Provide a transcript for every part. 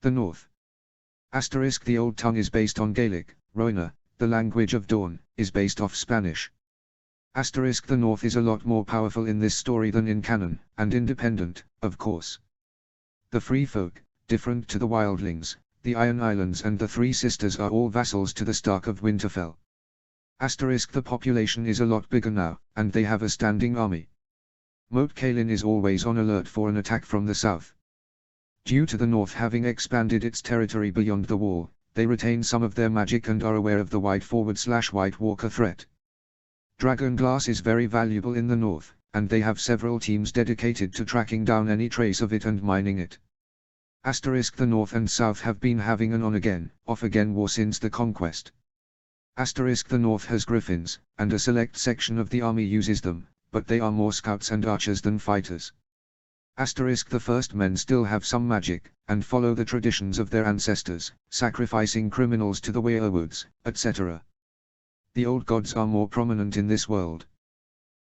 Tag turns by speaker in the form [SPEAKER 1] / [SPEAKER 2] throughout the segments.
[SPEAKER 1] The North. Asterisk the old tongue is based on Gaelic, Roina, the language of dawn, is based off Spanish. Asterisk the North is a lot more powerful in this story than in canon, and independent, of course. The free folk, different to the wildlings, the Iron Islands and the Three Sisters are all vassals to the Stark of Winterfell. Asterisk the population is a lot bigger now, and they have a standing army. Moat Cailin is always on alert for an attack from the south. Due to the north having expanded its territory beyond the wall, they retain some of their magic and are aware of the White Walker threat. Dragonglass is very valuable in the north, and they have several teams dedicated to tracking down any trace of it and mining it. Asterisk the north and south have been having an on-again, off-again war since the conquest. Asterisk the north has griffins, and a select section of the army uses them, but they are more scouts and archers than fighters. Asterisk the first men still have some magic, and follow the traditions of their ancestors, sacrificing criminals to the werewolves, etc. The old gods are more prominent in this world.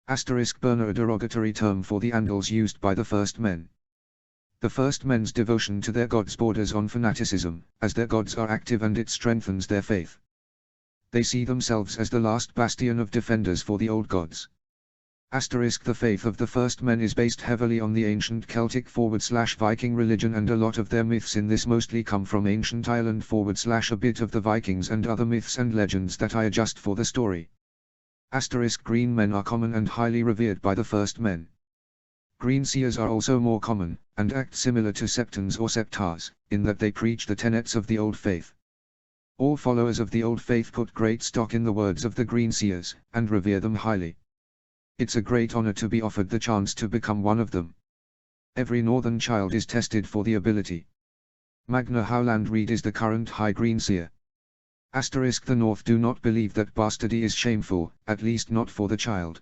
[SPEAKER 1] Asterisk burner, a derogatory term for the Andals used by the first men. The first men's devotion to their gods borders on fanaticism, as their gods are active and it strengthens their faith. They see themselves as the last bastion of defenders for the old gods. Asterisk the faith of the first men is based heavily on the ancient Celtic/Viking religion, and a lot of their myths in this mostly come from ancient Ireland / a bit of the Vikings and other myths and legends that I adjust for the story. Asterisk green men are common and highly revered by the first men. Green seers are also more common, and act similar to septons or septars, in that they preach the tenets of the old faith. All followers of the old faith put great stock in the words of the green seers, and revere them highly. It's a great honor to be offered the chance to become one of them. Every northern child is tested for the ability. Magna Howland Reed is the current High Green Seer. Asterisk the North do not believe that bastardy is shameful, at least not for the child.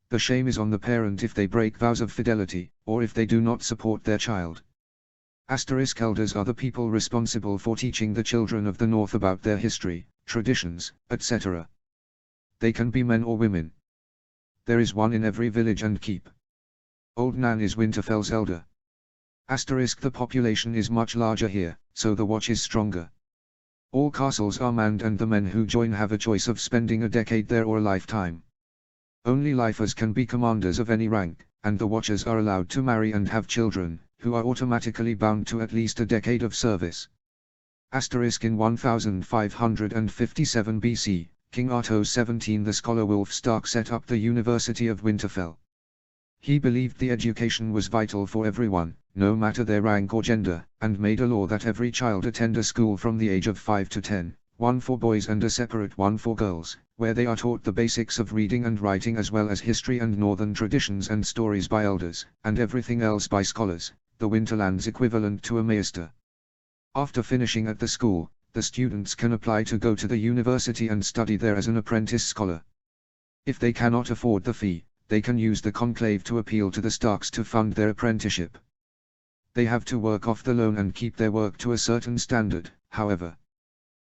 [SPEAKER 1] The shame is on the parent if they break vows of fidelity, or if they do not support their child. Asterisk elders are the people responsible for teaching the children of the North about their history, traditions, etc. They can be men or women. There is one in every village and keep. Old Nan is Winterfell's elder. Asterisk the population is much larger here, so the watch is stronger. All castles are manned and the men who join have a choice of spending a decade there or a lifetime. Only lifers can be commanders of any rank, and the watchers are allowed to marry and have children, who are automatically bound to at least a decade of service. Asterisk in 1557 BC. King Arto 17 the scholar Wolf Stark set up the University of Winterfell. He believed the education was vital for everyone, no matter their rank or gender, and made a law that every child attend a school from the age of 5 to 10, one for boys and a separate one for girls, where they are taught the basics of reading and writing as well as history and northern traditions and stories by elders, and everything else by scholars, the Winterland's equivalent to a maester. After finishing at the school, the students can apply to go to the university and study there as an apprentice scholar. If they cannot afford the fee, they can use the conclave to appeal to the Starks to fund their apprenticeship. They have to work off the loan and keep their work to a certain standard, however.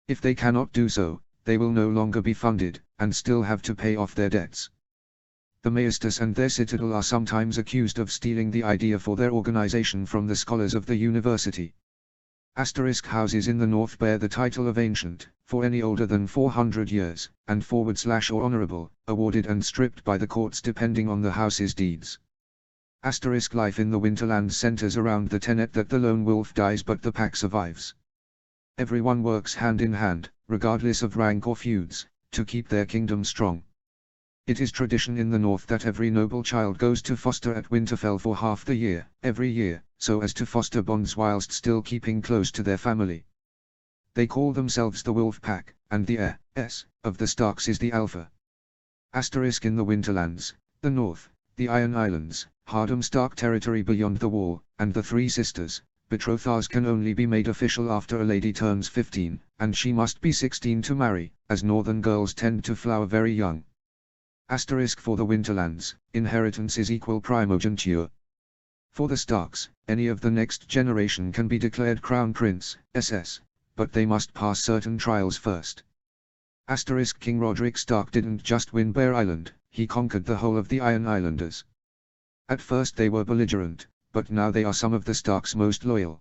[SPEAKER 1] If they cannot do so, they will no longer be funded, and still have to pay off their debts. The maesters and their citadel are sometimes accused of stealing the idea for their organization from the scholars of the university. Asterisk houses in the north bear the title of ancient, for any older than 400 years, and / or honorable, awarded and stripped by the courts depending on the house's deeds. Asterisk life in the Winterland centers around the tenet that the lone wolf dies but the pack survives. Everyone works hand in hand, regardless of rank or feuds, to keep their kingdom strong. It is tradition in the north that every noble child goes to foster at Winterfell for half the year, every year, so as to foster bonds whilst still keeping close to their family. They call themselves the Wolf Pack, and the heir of the Starks is the Alpha. Asterisk in the Winterlands, the North, the Iron Islands, Hardham Stark territory beyond the wall, and the Three Sisters, betrothals can only be made official after a lady turns 15, and she must be 16 to marry, as northern girls tend to flower very young. Asterisk for the Winterlands, inheritance is equal primogeniture. For the Starks, any of the next generation can be declared Crown Prince, but they must pass certain trials first. Asterisk King Roderick Stark didn't just win Bear Island, he conquered the whole of the Iron Islanders. At first they were belligerent, but now they are some of the Starks' most loyal.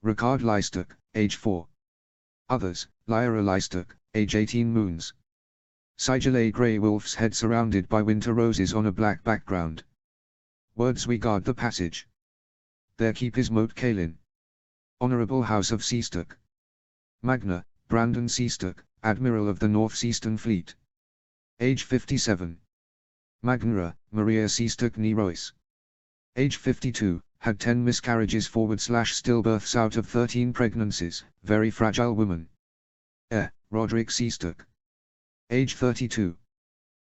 [SPEAKER 1] Ricard Leistok, age 4. Others, Lyra Leistok, age 18 moons. Sigil a grey wolf's head surrounded by winter roses on a black background. Words we guard the passage. Their keep is Moat Cailin. Honourable House of Seastock. Magna, Brandon Seastock, Admiral of the North Eastern Fleet. Age 57. Magnra, Maria Seastock nee Royce. Age 52, had 10 miscarriages / stillbirths out of 13 pregnancies, very fragile woman. Roderick Seastock. Age 32.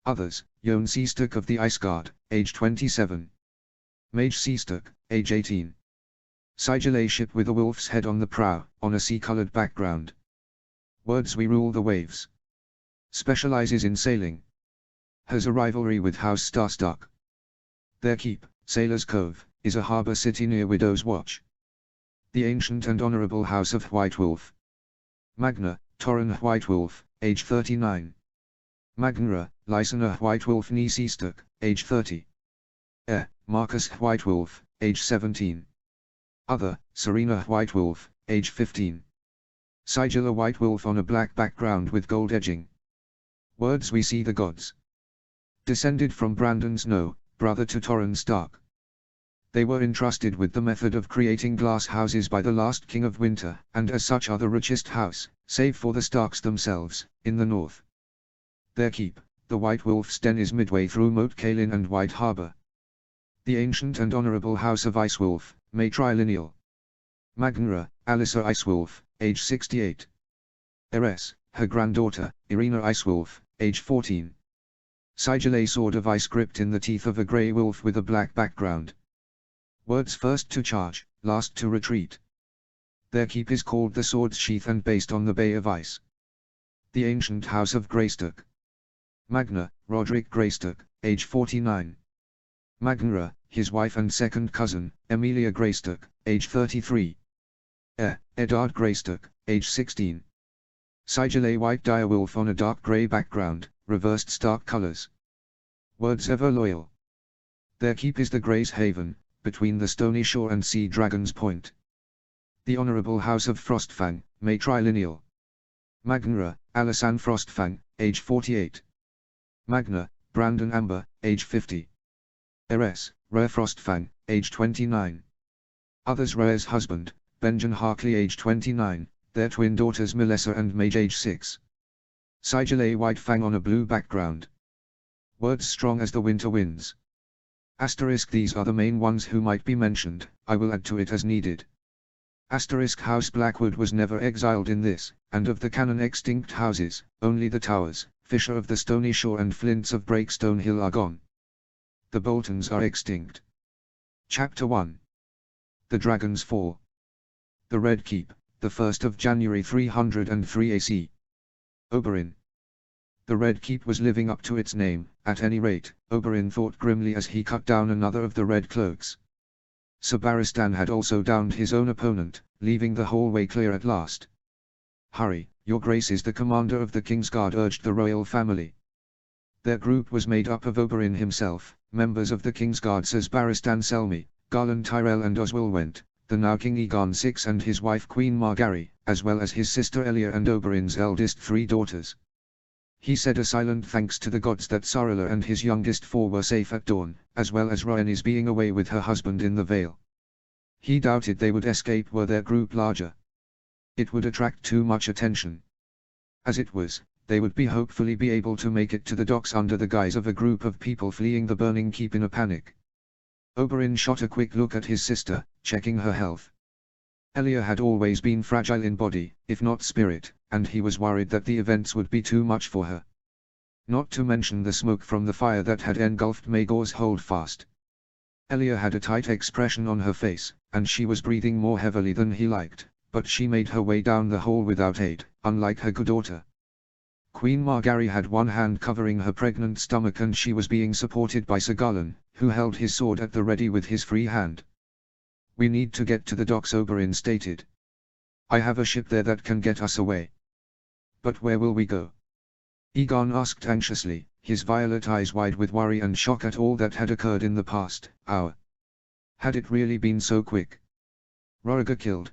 [SPEAKER 1] Others, Jon Seastock of the Ice Guard, age 27. Mage Seastock, age 18. Sigil a ship with a wolf's head on the prow, on a sea-colored background. Words we rule the waves. Specializes in sailing. Has a rivalry with House Starstock. Their keep, Sailor's Cove, is a harbor city near Widow's Watch. The ancient and honorable House of White Wolf. Magna, Torrin White Wolf, age 39. Magnra, Lysina White Wolf nee Seastock, age 30. Marcus White Wolf, age 17. Other, Serena White Wolf, age 15. Sigil a white wolf on a black background with gold edging. Words we see the gods. Descended from Brandon Snow, brother to Torrin Stark. They were entrusted with the method of creating glass houses by the last King of Winter, and as such are the richest house, save for the Starks themselves, in the north. Their keep, the White Wolf's Den, is midway through Moat Cailin and White Harbour. The ancient and honourable House of Icewolf, matrilineal. Magnra, Alyssa Icewolf, age 68. Eres, her granddaughter, Irina Icewolf, age 14. Sigil a sword of ice gripped in the teeth of a grey wolf with a black background. Words first to charge, last to retreat. Their keep is called the Sword's Sheath and based on the Bay of Ice. The ancient House of Greystock. Magna, Roderick Greystock, age 49. Magnra, his wife and second cousin, Emilia Greystock, age 33. Eddard Greystock, age 16. Sigil a white direwolf on a dark grey background, reversed Stark colours. Words ever loyal. Their keep is the Grey's Haven, between the Stony Shore and Sea Dragon's Point. The Honourable House of Frostfang, matrilineal. Magnra, Alisanne Frostfang, age 48. Magna, Brandon Amber, age 50. Eres, Rare Frostfang, age 29. Others Rare's husband, Benjen Harkley, age 29, their twin daughters Melissa and Mage, age 6. Sigil a white fang on a blue background. Words strong as the winter winds. Asterisk these are the main ones who might be mentioned, I will add to it as needed. Asterisk House Blackwood was never exiled in this, and of the canon extinct houses, only the Towers, Fisher of the Stony Shore and Flints of Breakstone Hill are gone. The Boltons are extinct. Chapter 1. The Dragon's Fall. The Red Keep, the 1st of January 303 AC. Oberyn. The Red Keep was living up to its name, at any rate, Oberyn thought grimly as he cut down another of the Red Cloaks. Sir Barristan had also downed his own opponent, leaving the whole way clear at last. Hurry, your grace is the commander of the Kingsguard, urged the royal family. Their group was made up of Oberyn himself, members of the Kingsguard Sirs Barristan Selmy, Garland Tyrell and Oswalwent, the now King Aegon VI and his wife Queen Margaery, as well as his sister Elia and Oberyn's eldest 3 daughters. He said a silent thanks to the gods that Sarilla and his youngest 4 were safe at dawn, as well as Rhaenys being away with her husband in the Vale. He doubted they would escape were their group larger. It would attract too much attention. As it was, they would hopefully be able to make it to the docks under the guise of a group of people fleeing the burning keep in a panic. Oberyn shot a quick look at his sister, checking her health. Elia had always been fragile in body, if not spirit, and he was worried that the events would be too much for her. Not to mention the smoke from the fire that had engulfed Maegor's Holdfast. Elia had a tight expression on her face, and she was breathing more heavily than he liked, but she made her way down the hall without aid, unlike her good daughter. Queen Margaery had one hand covering her pregnant stomach and she was being supported by Sir Garland, who held his sword at the ready with his free hand. "We need to get to the docks," Oberyn stated. "I have a ship there that can get us away." "But where will we go?" Aegon asked anxiously, his violet eyes wide with worry and shock at all that had occurred in the past hour. Had it really been so quick? Rhaegar killed,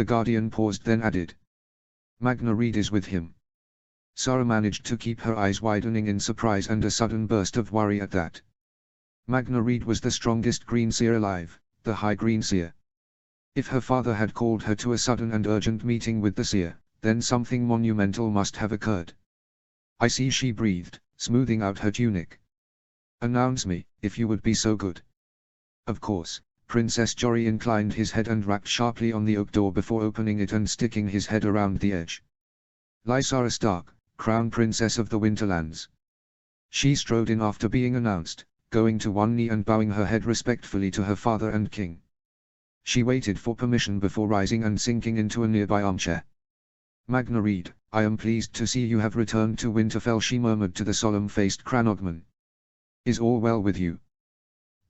[SPEAKER 1] The Guardian paused, then added. Magna Reed is with him. Sara managed to keep her eyes widening in surprise and a sudden burst of worry at that. Magna Reed was the strongest Greenseer alive, the High Greenseer. If her father had called her to a sudden and urgent meeting with the seer, then something monumental must have occurred. I see, she breathed, smoothing out her tunic. Announce me, if you would be so good. Of course. Princess Jory inclined his head and rapped sharply on the oak door before opening it and sticking his head around the edge. Lysara Stark, Crown Princess of the Winterlands. She strode in after being announced, going to one knee and bowing her head respectfully to her father and king. She waited for permission before rising and sinking into a nearby armchair. Magna Reed, I am pleased to see you have returned to Winterfell, she murmured to the solemn-faced Cranogman. Is all well with you?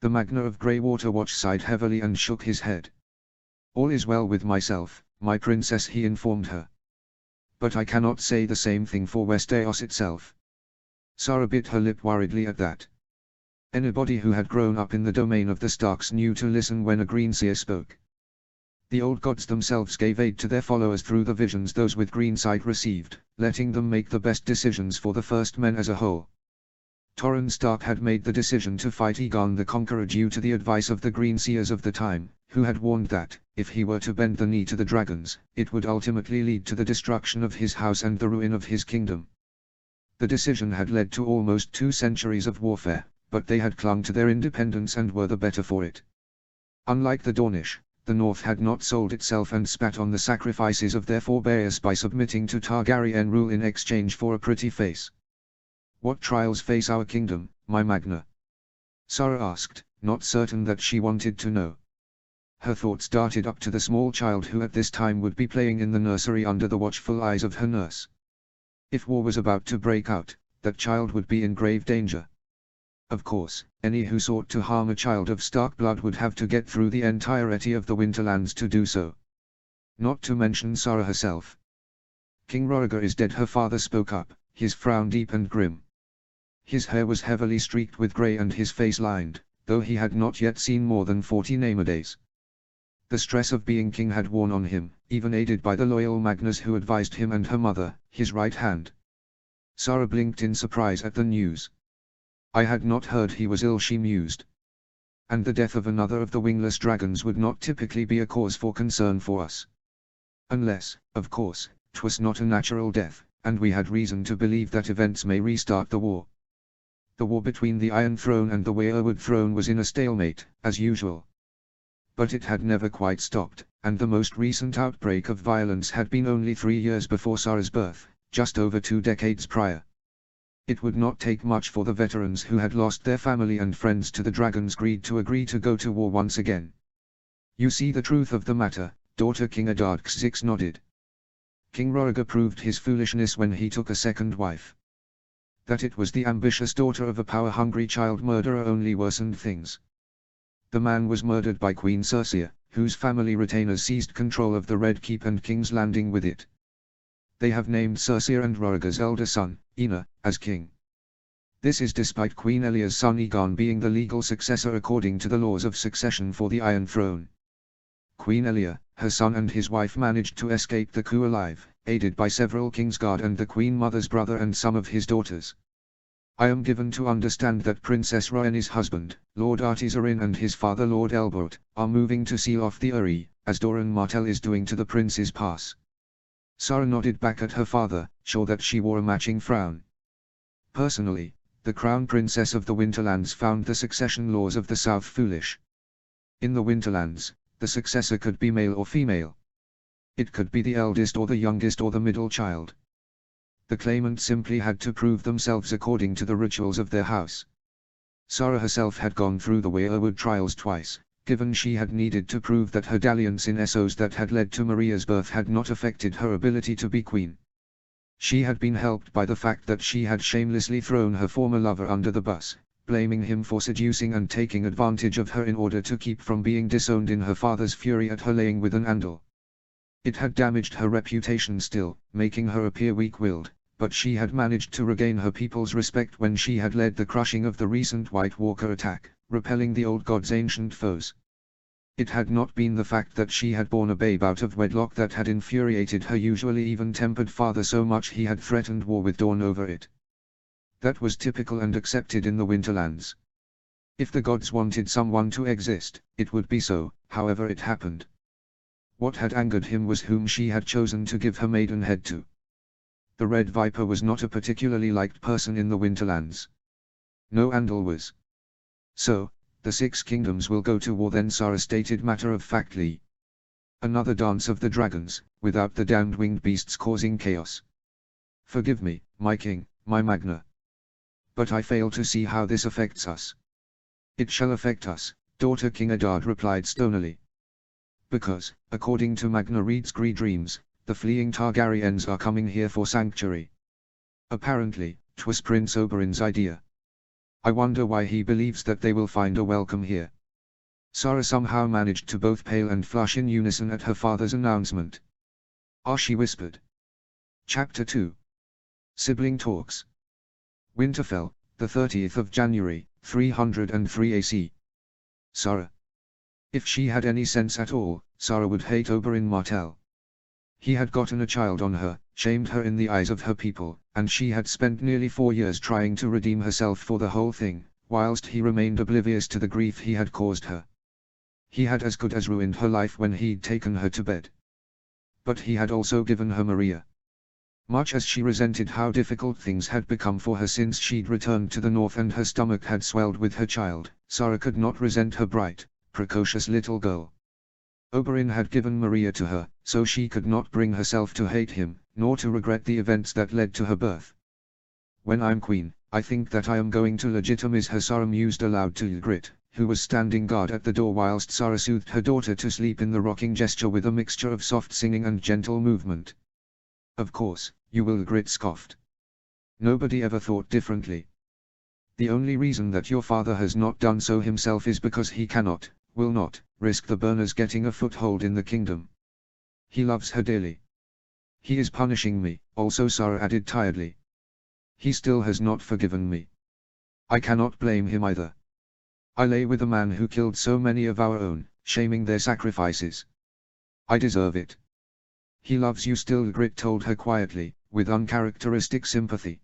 [SPEAKER 1] The Magna of Greywater Watch sighed heavily and shook his head. All is well with myself, my princess, he informed her. But I cannot say the same thing for Westeros itself. Sara bit her lip worriedly at that. Anybody who had grown up in the domain of the Starks knew to listen when a Greenseer spoke. The old gods themselves gave aid to their followers through the visions those with green sight received, letting them make the best decisions for the First Men as a whole. Torrhen Stark had made the decision to fight Aegon the Conqueror due to the advice of the Greenseers of the time, who had warned that, if he were to bend the knee to the dragons, it would ultimately lead to the destruction of his house and the ruin of his kingdom. The decision had led to almost 2 centuries of warfare, but they had clung to their independence and were the better for it. Unlike the Dornish, the North had not sold itself and spat on the sacrifices of their forebears by submitting to Targaryen rule in exchange for a pretty face. What trials face our kingdom, my Magna? Sara asked, not certain that she wanted to know. Her thoughts darted up to the small child who at this time would be playing in the nursery under the watchful eyes of her nurse. If war was about to break out, that child would be in grave danger. Of course, any who sought to harm a child of Stark blood would have to get through the entirety of the Winterlands to do so. Not to mention Sara herself. King Rhaegar is dead, her father spoke up, his frown deep and grim. His hair was heavily streaked with grey and his face lined, though he had not yet seen more than 40 Name-a-days. The stress of being king had worn on him, even aided by the loyal Magnus who advised him and her mother, his right hand. Sara blinked in surprise at the news. I had not heard he was ill, she mused. And the death of another of the wingless dragons would not typically be a cause for concern for us. Unless, of course, 'twas not a natural death, and we had reason to believe that events may restart the war. The war between the Iron Throne and the Weirwood Throne was in a stalemate, as usual. But it had never quite stopped, and the most recent outbreak of violence had been only 3 years before Sara's birth, just over 2 decades prior. It would not take much for the veterans who had lost their family and friends to the dragon's greed to agree to go to war once again. You see the truth of the matter, daughter, King Eddard Xix nodded. King Rhaegar proved his foolishness when he took a second wife. That it was the ambitious daughter of a power-hungry child murderer only worsened things. The man was murdered by Queen Cersei, whose family retainers seized control of the Red Keep and King's Landing with it. They have named Cersei and Rhaegar's elder son, Aenor, as king. This is despite Queen Elya's son Aegon being the legal successor according to the laws of succession for the Iron Throne. Queen Elya, her son and his wife managed to escape the coup alive, aided by several Kingsguard and the Queen Mother's brother and some of his daughters. I am given to understand that Princess Rhaenys' husband, Lord Artys Arryn, and his father Lord Elbert, are moving to seal off the Eyrie, as Doran Martell is doing to the Prince's Pass. Sara nodded back at her father, sure that she wore a matching frown. Personally, the Crown Princess of the Winterlands found the succession laws of the South foolish. In the Winterlands, the successor could be male or female. It could be the eldest or the youngest or the middle child. The claimant simply had to prove themselves according to the rituals of their house. Sara herself had gone through the Weirwood trials twice, given she had needed to prove that her dalliance in Essos that had led to Maria's birth had not affected her ability to be queen. She had been helped by the fact that she had shamelessly thrown her former lover under the bus, blaming him for seducing and taking advantage of her in order to keep from being disowned in her father's fury at her laying with an Andal. It had damaged her reputation still, making her appear weak-willed, but she had managed to regain her people's respect when she had led the crushing of the recent White Walker attack, repelling the old god's ancient foes. It had not been the fact that she had borne a babe out of wedlock that had infuriated her usually even-tempered father so much he had threatened war with Dawn over it. That was typical and accepted in the Winterlands. If the gods wanted someone to exist, it would be so, however it happened. What had angered him was whom she had chosen to give her maidenhead to. The Red Viper was not a particularly liked person in the Winterlands. No, Andal was. So, the Six Kingdoms will go to war then, Sara stated matter-of-factly. Another dance of the dragons, without the damned winged beasts causing chaos. Forgive me, my king, my Magna. But I fail to see how this affects us. It shall affect us, daughter, King Eddard replied stonily. Because, according to Magna Reed's Gree Dreams, the fleeing Targaryens are coming here for sanctuary. Apparently, 'twas Prince Oberyn's idea. I wonder why he believes that they will find a welcome here. Sara somehow managed to both pale and flush in unison at her father's announcement. Ah, she whispered. Chapter 2. Sibling Talks. Winterfell, the 30th of January, 303 AC. Sara. If she had any sense at all, Sara would hate Oberyn Martell. He had gotten a child on her, shamed her in the eyes of her people, and she had spent nearly 4 years trying to redeem herself for the whole thing, whilst he remained oblivious to the grief he had caused her. He had as good as ruined her life when he'd taken her to bed. But he had also given her Maria. Much as she resented how difficult things had become for her since she'd returned to the north and her stomach had swelled with her child, Sara could not resent her bright, precocious little girl. Oberyn had given Maria to her, so she could not bring herself to hate him, nor to regret the events that led to her birth. When I'm queen, I think that I am going to legitimize her, Sara mused aloud to Ygritte, who was standing guard at the door whilst Sara soothed her daughter to sleep in the rocking gesture with a mixture of soft singing and gentle movement. Of course, you will, Ygritte scoffed. Nobody ever thought differently. The only reason that your father has not done so himself is because he cannot, will not, risk the burners getting a foothold in the kingdom. He loves her dearly. He is punishing me, also, Sara added tiredly. He still has not forgiven me. I cannot blame him either. I lay with a man who killed so many of our own, shaming their sacrifices. I deserve it. He loves you still, Ygritte told her quietly, with uncharacteristic sympathy.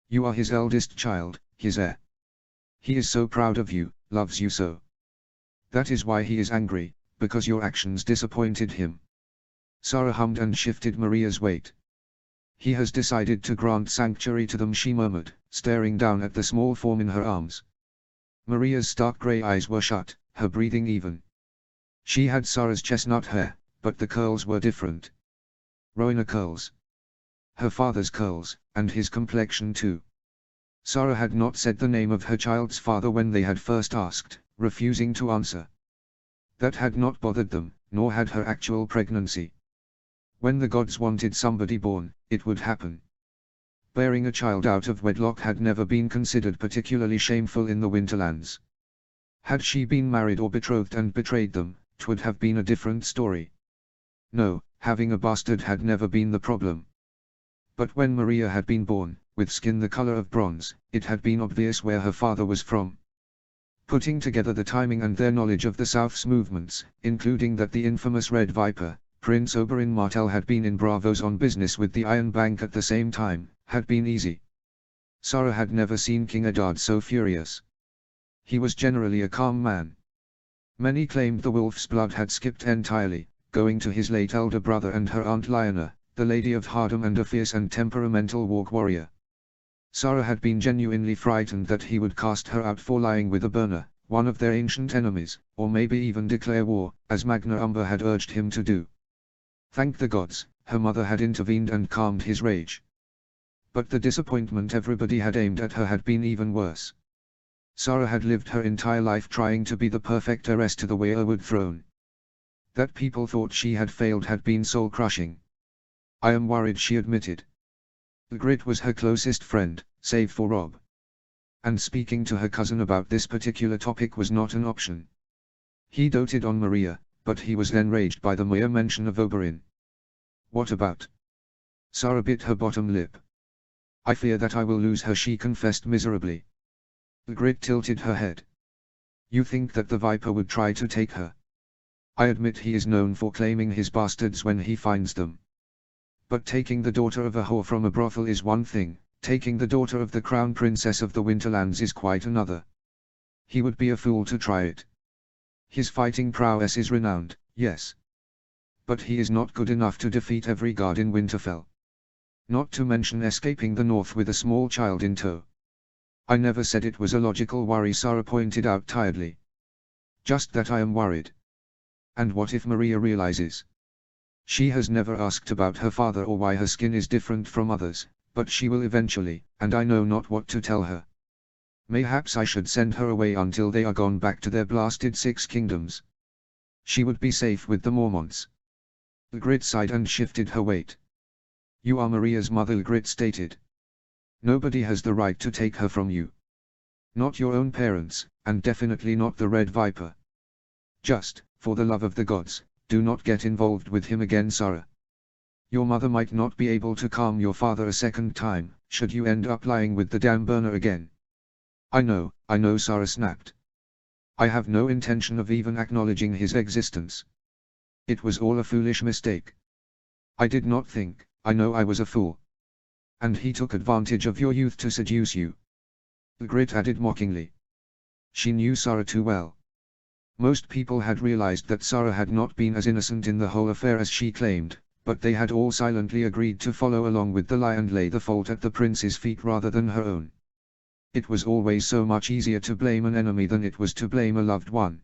[SPEAKER 1] You are his eldest child, his heir. He is so proud of you, loves you so. That is why he is angry, because your actions disappointed him. Sara hummed and shifted Maria's weight. He has decided to grant sanctuary to them, she murmured, staring down at the small form in her arms. Maria's stark grey eyes were shut, her breathing even. She had Sara's chestnut hair, but the curls were different. Rhoynar curls. Her father's curls, and his complexion too. Sara had not said the name of her child's father when they had first asked, refusing to answer. That had not bothered them, nor had her actual pregnancy. When the gods wanted somebody born, it would happen. Bearing a child out of wedlock had never been considered particularly shameful in the Winterlands. Had she been married or betrothed and betrayed them, 'twould have been a different story. No, having a bastard had never been the problem. But when Maria had been born, with skin the color of bronze, it had been obvious where her father was from. Putting together the timing and their knowledge of the South's movements, including that the infamous Red Viper, Prince Oberyn Martell, had been in Braavos on business with the Iron Bank at the same time, had been easy. Sara had never seen King Eddard so furious. He was generally a calm man. Many claimed the wolf's blood had skipped entirely, going to his late elder brother and her aunt Lyanna, the Lady of Hardham, and a fierce and temperamental warg warrior. Sara had been genuinely frightened that he would cast her out for lying with a burner, one of their ancient enemies, or maybe even declare war, as Magna Umber had urged him to do. Thank the gods, her mother had intervened and calmed his rage. But the disappointment everybody had aimed at her had been even worse. Sara had lived her entire life trying to be the perfect heiress to the Weirwood throne. That people thought she had failed had been soul-crushing. I am worried, she admitted. Ygritte was her closest friend, save for Robb. And speaking to her cousin about this particular topic was not an option. He doted on Maria, but he was enraged by the mere mention of Oberyn. What about? Sara bit her bottom lip. I fear that I will lose her, she confessed miserably. Ygritte tilted her head. You think that the Viper would try to take her? I admit he is known for claiming his bastards when he finds them. But taking the daughter of a whore from a brothel is one thing, taking the daughter of the crown princess of the Winterlands is quite another. He would be a fool to try it. His fighting prowess is renowned, yes. But he is not good enough to defeat every guard in Winterfell. Not to mention escaping the north with a small child in tow. I never said it was a logical worry, Sara pointed out tiredly. Just that I am worried. And what if Maria realizes? She has never asked about her father or why her skin is different from others, but she will eventually, and I know not what to tell her. Mayhaps I should send her away until they are gone back to their blasted 6 kingdoms. She would be safe with the Mormonts. Ygritte sighed and shifted her weight. You are Maria's mother, Ygritte stated. Nobody has the right to take her from you. Not your own parents, and definitely not the Red Viper. Just, for the love of the gods, do not get involved with him again, Sara. Your mother might not be able to calm your father a second time, should you end up lying with the damn burner again. I know, Sara snapped. I have no intention of even acknowledging his existence. It was all a foolish mistake. I did not think, I know I was a fool. And he took advantage of your youth to seduce you. Ygritte added mockingly. She knew Sara too well. Most people had realized that Sara had not been as innocent in the whole affair as she claimed, but they had all silently agreed to follow along with the lie and lay the fault at the prince's feet rather than her own. It was always so much easier to blame an enemy than it was to blame a loved one.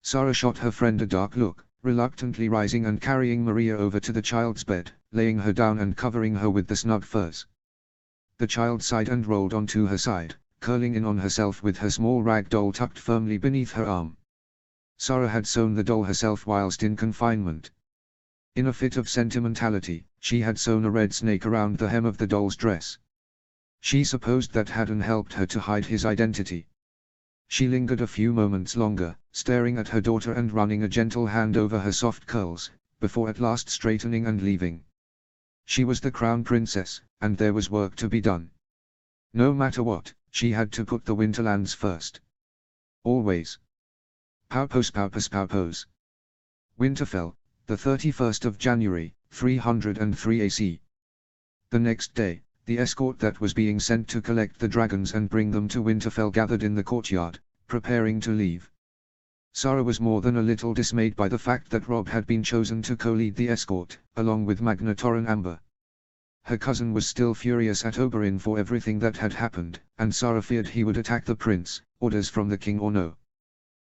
[SPEAKER 1] Sara shot her friend a dark look, reluctantly rising and carrying Maria over to the child's bed, laying her down and covering her with the snug furs. The child sighed and rolled onto her side, curling in on herself with her small rag doll tucked firmly beneath her arm. Sara had sewn the doll herself whilst in confinement. In a fit of sentimentality, she had sewn a red snake around the hem of the doll's dress. She supposed that hadn't helped her to hide his identity. She lingered a few moments longer, staring at her daughter and running a gentle hand over her soft curls, before at last straightening and leaving. She was the crown princess, and there was work to be done. No matter what, she had to put the Winterlands first. Always. Paupos paupos paupos. Winterfell, the 31st of January, 303 AC. The next day, the escort that was being sent to collect the dragons and bring them to Winterfell gathered in the courtyard, preparing to leave. Sara was more than a little dismayed by the fact that Robb had been chosen to co-lead the escort, along with Magna Torrin Amber. Her cousin was still furious at Oberyn for everything that had happened, and Sara feared he would attack the prince, orders from the king or no.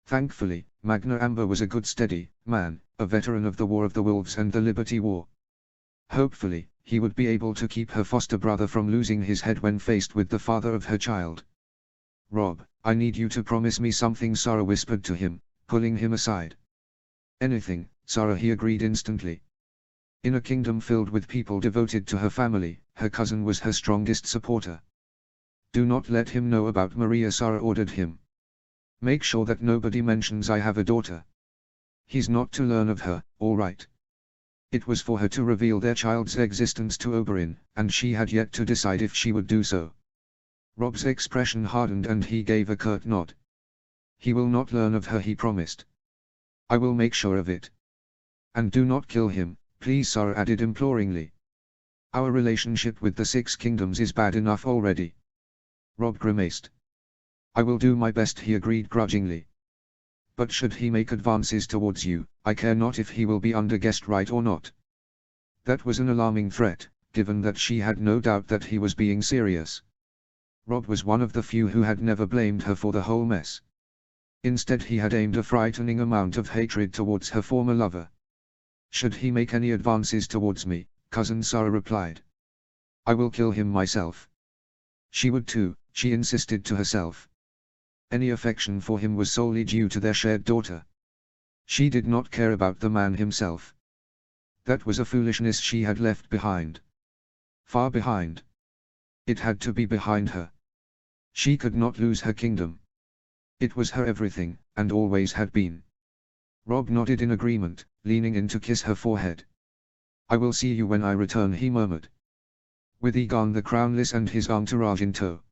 [SPEAKER 1] Thankfully, Magna Amber was a good steady man, a veteran of the War of the Wolves and the Liberty War. Hopefully, he would be able to keep her foster brother from losing his head when faced with the father of her child. Robb, I need you to promise me something, Sara whispered to him, pulling him aside. Anything, Sara, he agreed instantly. In a kingdom filled with people devoted to her family, her cousin was her strongest supporter. Do not let him know about Maria, Sara ordered him. Make sure that nobody mentions I have a daughter. He's not to learn of her, all right. It was for her to reveal their child's existence to Oberyn, and she had yet to decide if she would do so. Robb's expression hardened and he gave a curt nod. He will not learn of her, he promised. I will make sure of it. And do not kill him, please, Sara added imploringly. Our relationship with the 6 kingdoms is bad enough already. Robb grimaced. I will do my best, he agreed grudgingly. But should he make advances towards you, I care not if he will be under guest right or not. That was an alarming threat, given that she had no doubt that he was being serious. Robb was one of the few who had never blamed her for the whole mess. Instead, he had aimed a frightening amount of hatred towards her former lover. Should he make any advances towards me, cousin, Sara replied. I will kill him myself. She would too, she insisted to herself. Any affection for him was solely due to their shared daughter. She did not care about the man himself. That was a foolishness she had left behind. Far behind. It had to be behind her. She could not lose her kingdom. It was her everything, and always had been. Robb nodded in agreement, leaning in to kiss her forehead. I will see you when I return, he murmured. With Aegon the Crownless and his entourage in tow.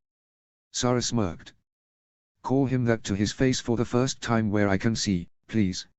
[SPEAKER 1] Sara smirked. Call him that to his face for the first time where I can see, please,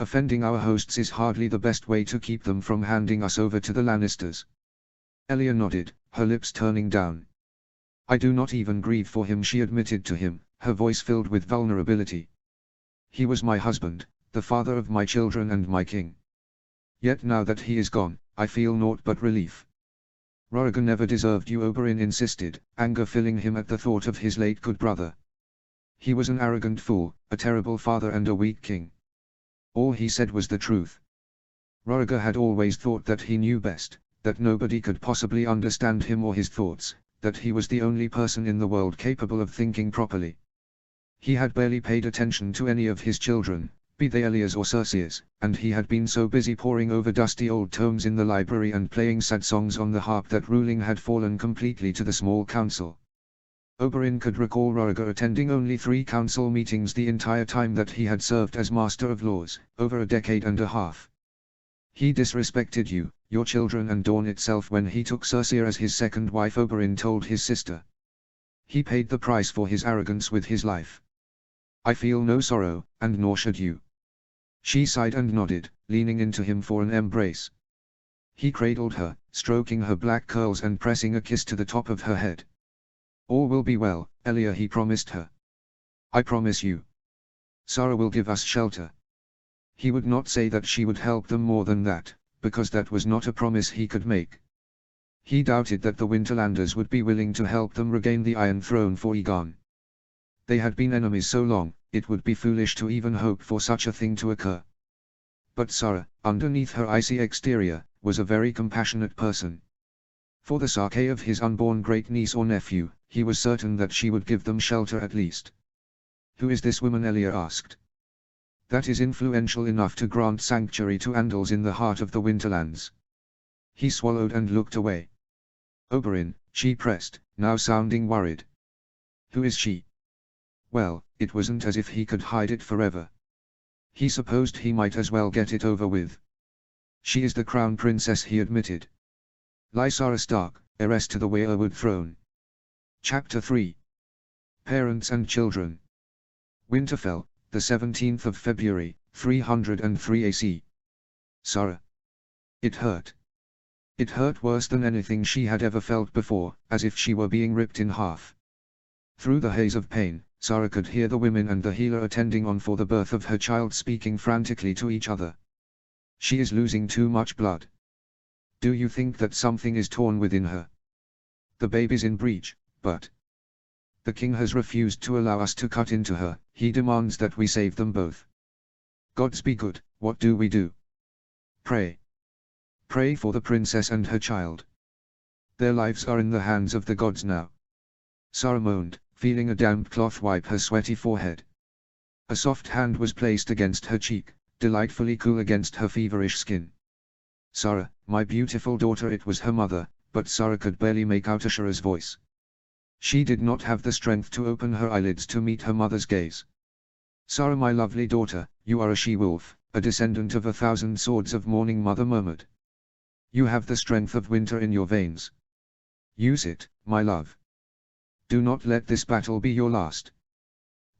[SPEAKER 1] Offending our hosts is hardly the best way to keep them from handing us over to the Lannisters. Elia nodded, her lips turning down. I do not even grieve for him, she admitted to him, her voice filled with vulnerability. He was my husband, the father of my children and my king. Yet now that he is gone, I feel naught but relief. Rorigan never deserved you, Oberyn insisted, anger filling him at the thought of his late good brother. He was an arrogant fool, a terrible father and a weak king. All he said was the truth. Rorigan had always thought that he knew best, that nobody could possibly understand him or his thoughts, that he was the only person in the world capable of thinking properly. He had barely paid attention to any of his children, be they Elia's or Cersei's, and he had been so busy poring over dusty old tomes in the library and playing sad songs on the harp that ruling had fallen completely to the small council. Oberyn could recall Rorigan attending only 3 council meetings the entire time that he had served as Master of Laws, over a decade and a half. He disrespected you, your children and Dawn itself when he took Cersei as his second wife, Oberyn told his sister. He paid the price for his arrogance with his life. I feel no sorrow, and nor should you. She sighed and nodded, leaning into him for an embrace. He cradled her, stroking her black curls and pressing a kiss to the top of her head. All will be well, Elia, he promised her. I promise you. Sara will give us shelter. He would not say that she would help them more than that, because that was not a promise he could make. He doubted that the Winterlanders would be willing to help them regain the Iron Throne for Aegon. They had been enemies so long, it would be foolish to even hope for such a thing to occur. But Sara, underneath her icy exterior, was a very compassionate person. For the sake of his unborn great-niece or nephew, he was certain that she would give them shelter at least. Who is this woman, Elia asked. That is influential enough to grant sanctuary to Andals in the heart of the Winterlands. He swallowed and looked away. Oberyn, she pressed, now sounding worried. Who is she? Well, it wasn't as if he could hide it forever. He supposed he might as well get it over with. She is the Crown Princess, he admitted. Lysara Stark, heiress to the Weirwood throne. Chapter 3. Parents and Children. Winterfell, the 17th of February, 303 AC. Sara. It hurt. It hurt worse than anything she had ever felt before, as if she were being ripped in half. Through the haze of pain, Sara could hear the women and the healer attending on for the birth of her child speaking frantically to each other. She is losing too much blood. Do you think that something is torn within her? The baby's in breach, but the king has refused to allow us to cut into her. He demands that we save them both. Gods be good, what do we do? Pray. Pray for the princess and her child. Their lives are in the hands of the gods now. Sara moaned, feeling a damp cloth wipe her sweaty forehead. A soft hand was placed against her cheek, delightfully cool against her feverish skin. Sara, my beautiful daughter. It was her mother, but Sara could barely make out Ashura's voice. She did not have the strength to open her eyelids to meet her mother's gaze. Sara, my lovely daughter, you are a she-wolf, a descendant of 1,000 swords of Morning Mother murmured. You have the strength of winter in your veins. Use it, my love. Do not let this battle be your last.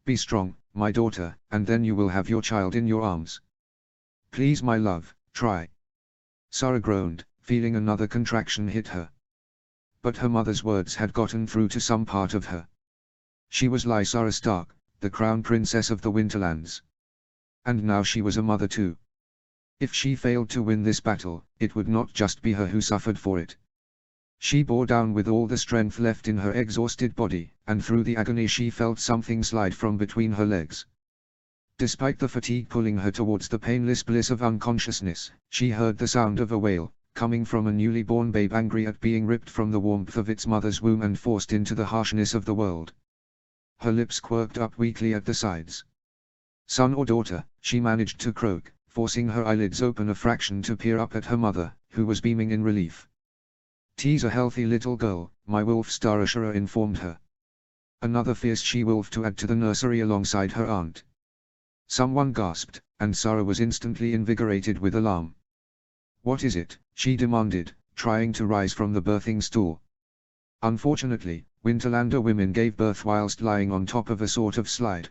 [SPEAKER 1] Be strong, my daughter, and then you will have your child in your arms. Please, my love, try. Sara groaned, feeling another contraction hit her. But her mother's words had gotten through to some part of her. She was Lysara Stark, the Crown Princess of the Winterlands. And now she was a mother too. If she failed to win this battle, it would not just be her who suffered for it. She bore down with all the strength left in her exhausted body, and through the agony she felt something slide from between her legs. Despite the fatigue pulling her towards the painless bliss of unconsciousness, she heard the sound of a wail, coming from a newly born babe angry at being ripped from the warmth of its mother's womb and forced into the harshness of the world. Her lips quirked up weakly at the sides. Son or daughter, she managed to croak, forcing her eyelids open a fraction to peer up at her mother, who was beaming in relief. "'Tis a healthy little girl," my wolf star Ashura informed her. Another fierce she-wolf to add to the nursery alongside her aunt. Someone gasped, and Sara was instantly invigorated with alarm. "What is it?" she demanded, trying to rise from the birthing stool. Unfortunately, Winterlander women gave birth whilst lying on top of a sort of slide,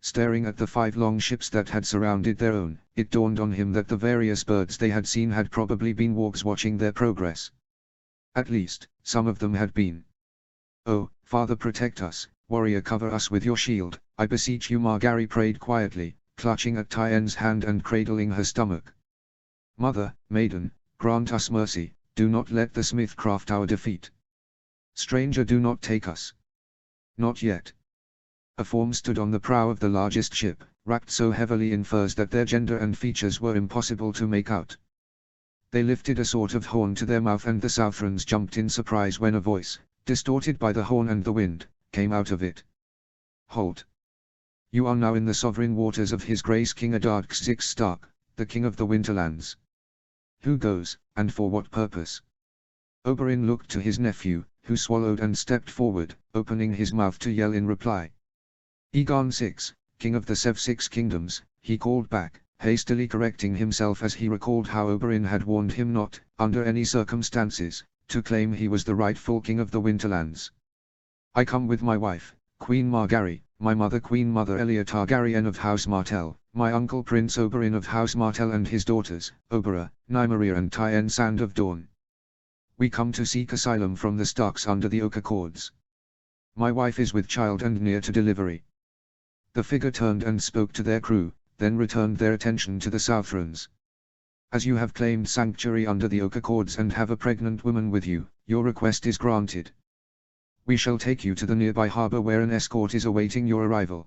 [SPEAKER 1] staring at the 5 long ships that had surrounded their own. It dawned on him that the various birds they had seen had probably been wargs watching their progress. At least, some of them had been. "Oh, Father, protect us, warrior, cover us with your shield, I beseech you," Margaery prayed quietly, clutching at Tyenn's hand and cradling her stomach. "Mother, maiden, grant us mercy, do not let the smith craft our defeat. Stranger, do not take us. Not yet." A form stood on the prow of the largest ship, wrapped so heavily in furs that their gender and features were impossible to make out. They lifted a sort of horn to their mouth, and the Southrons jumped in surprise when a voice, distorted by the horn and the wind, came out of it. "Halt! You are now in the sovereign waters of His Grace King Eddard Xix Stark, the King of the Winterlands." "Who goes, and for what purpose?" Oberyn looked to his nephew, who swallowed and stepped forward, opening his mouth to yell in reply. "Aegon VI, King of the Six Kingdoms," he called back, hastily correcting himself as he recalled how Oberyn had warned him not, under any circumstances, to claim he was the rightful King of the Winterlands. "I come with my wife, Queen Margaery, my mother Queen Mother Elia Targaryen of House Martell, my uncle Prince Oberyn of House Martell, and his daughters, Oberyn, Nymeria and Tyenn Sand of Dawn. We come to seek asylum from the Starks under the Oak Accords. My wife is with child and near to delivery." The figure turned and spoke to their crew, then returned their attention to the Southrons. "As you have claimed sanctuary under the Oak Accords and have a pregnant woman with you, your request is granted. We shall take you to the nearby harbor where an escort is awaiting your arrival.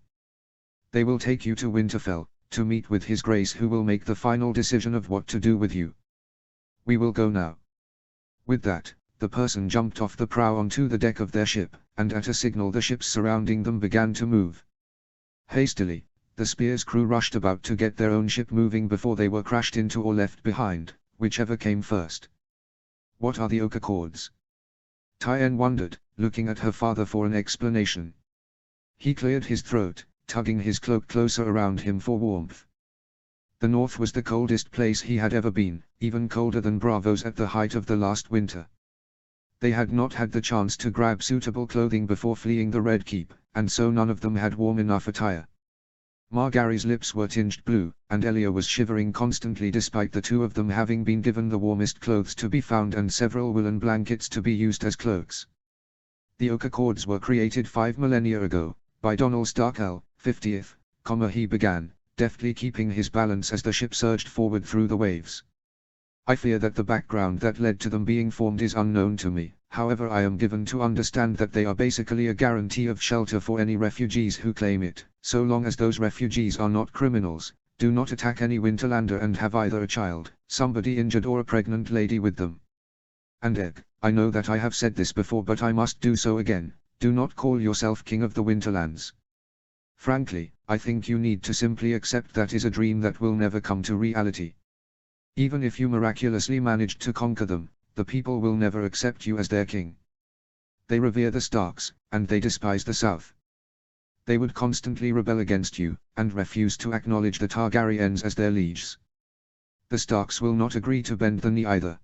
[SPEAKER 1] They will take you to Winterfell, to meet with His Grace, who will make the final decision of what to do with you. We will go now." With that, the person jumped off the prow onto the deck of their ship, and at a signal the ships surrounding them began to move. Hastily, the Spear's crew rushed about to get their own ship moving before they were crashed into or left behind, whichever came first. "What are the Oak Accords?" Tyenn wondered, looking at her father for an explanation. He cleared his throat, tugging his cloak closer around him for warmth. The north was the coldest place he had ever been, even colder than Braavos at the height of the last winter. They had not had the chance to grab suitable clothing before fleeing the Red Keep, and so none of them had warm enough attire. Margaery's lips were tinged blue, and Elia was shivering constantly despite the two of them having been given the warmest clothes to be found and several woolen blankets to be used as cloaks. The Oak Accords were created 5 millennia ago, by Donald Stark 50th, he began, deftly keeping his balance as the ship surged forward through the waves. "I fear that the background that led to them being formed is unknown to me, however I am given to understand that they are basically a guarantee of shelter for any refugees who claim it, so long as those refugees are not criminals, do not attack any Winterlander, and have either a child, somebody injured, or a pregnant lady with them. And Egg, I know that I have said this before, but I must do so again, do not call yourself King of the Winterlands. Frankly, I think you need to simply accept that is a dream that will never come to reality. Even if you miraculously managed to conquer them, the people will never accept you as their king. They revere the Starks, and they despise the South. They would constantly rebel against you, and refuse to acknowledge the Targaryens as their lieges. The Starks will not agree to bend the knee either.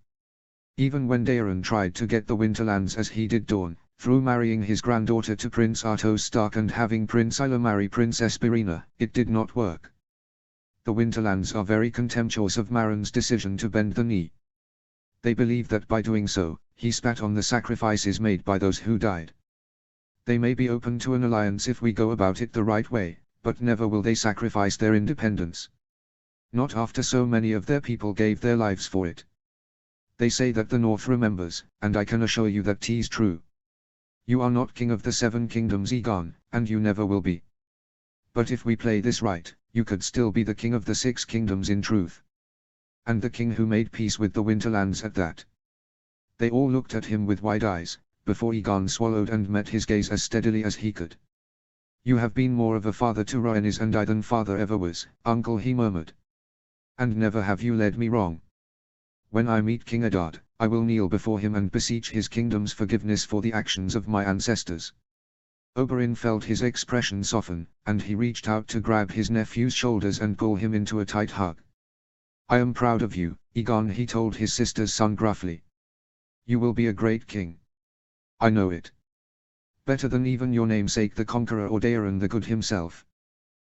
[SPEAKER 1] Even when Daeron tried to get the Winterlands as he did Dorne, through marrying his granddaughter to Prince Artos Stark and having Prince Ila marry Princess Birena, it did not work. The Winterlands are very contemptuous of Maron's decision to bend the knee. They believe that by doing so, he spat on the sacrifices made by those who died. They may be open to an alliance if we go about it the right way, but never will they sacrifice their independence. Not after so many of their people gave their lives for it. They say that the North remembers, and I can assure you that 'tis true. You are not King of the 7 Kingdoms, Aegon, and you never will be. But if we play this right, you could still be the King of the 6 Kingdoms in truth. And the king who made peace with the Winterlands at that." They all looked at him with wide eyes, before Aegon swallowed and met his gaze as steadily as he could. "You have been more of a father to Rhaenys and I than father ever was, uncle," he murmured. "And never have you led me wrong. When I meet King Eddard, I will kneel before him and beseech his kingdom's forgiveness for the actions of my ancestors." Oberyn felt his expression soften, and he reached out to grab his nephew's shoulders and pull him into a tight hug. "I am proud of you, Aegon," he told his sister's son gruffly. "You will be a great king. I know it. Better than even your namesake the Conqueror or Daeron the Good himself."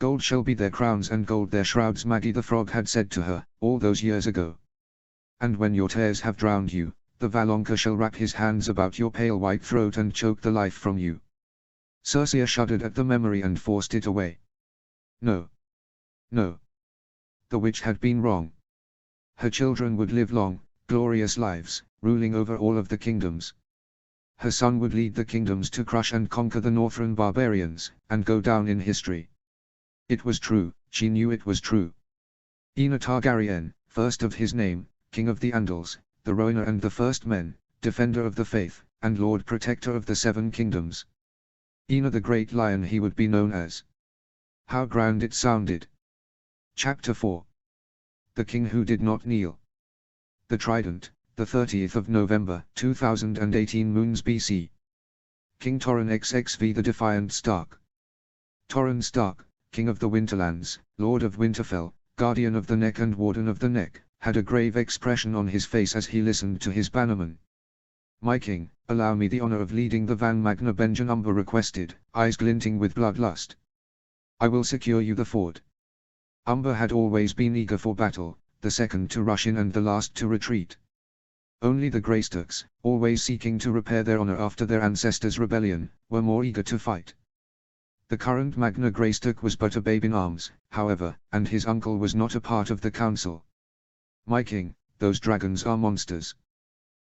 [SPEAKER 1] Gold shall be their crowns and gold their shrouds, Maggie the Frog had said to her, all those years ago. And when your tears have drowned you, the Valonqua shall wrap his hands about your pale white throat and choke the life from you. Circea shuddered at the memory and forced it away. No. No. The witch had been wrong. Her children would live long, glorious lives, ruling over all of the kingdoms. Her son would lead the kingdoms to crush and conquer the Northern barbarians, and go down in history. It was true, she knew it was true. Aenor Targaryen, first of his name, king of the Andals, the Rhoynar and the First Men, defender of the faith, and Lord Protector of the Seven Kingdoms. Aenor the Great Lion he would be known as. How grand it sounded. Chapter 4. The King Who Did Not Kneel. The Trident, the 30th of November, 2018 Moons BC. King Torrhen XXV the Defiant Stark. Torrhen Stark, King of the Winterlands, Lord of Winterfell, Guardian of the Neck and Warden of the Neck, had a grave expression on his face as he listened to his bannerman. My king, allow me the honor of leading the Van Magna Benjen, Umber requested, eyes glinting with bloodlust. I will secure you the fort. Umber had always been eager for battle, the second to rush in and the last to retreat. Only the Greystarks, always seeking to repair their honor after their ancestors' rebellion, were more eager to fight. The current Magna Greystark was but a babe in arms, however, and his uncle was not a part of the council. My king, those dragons are monsters.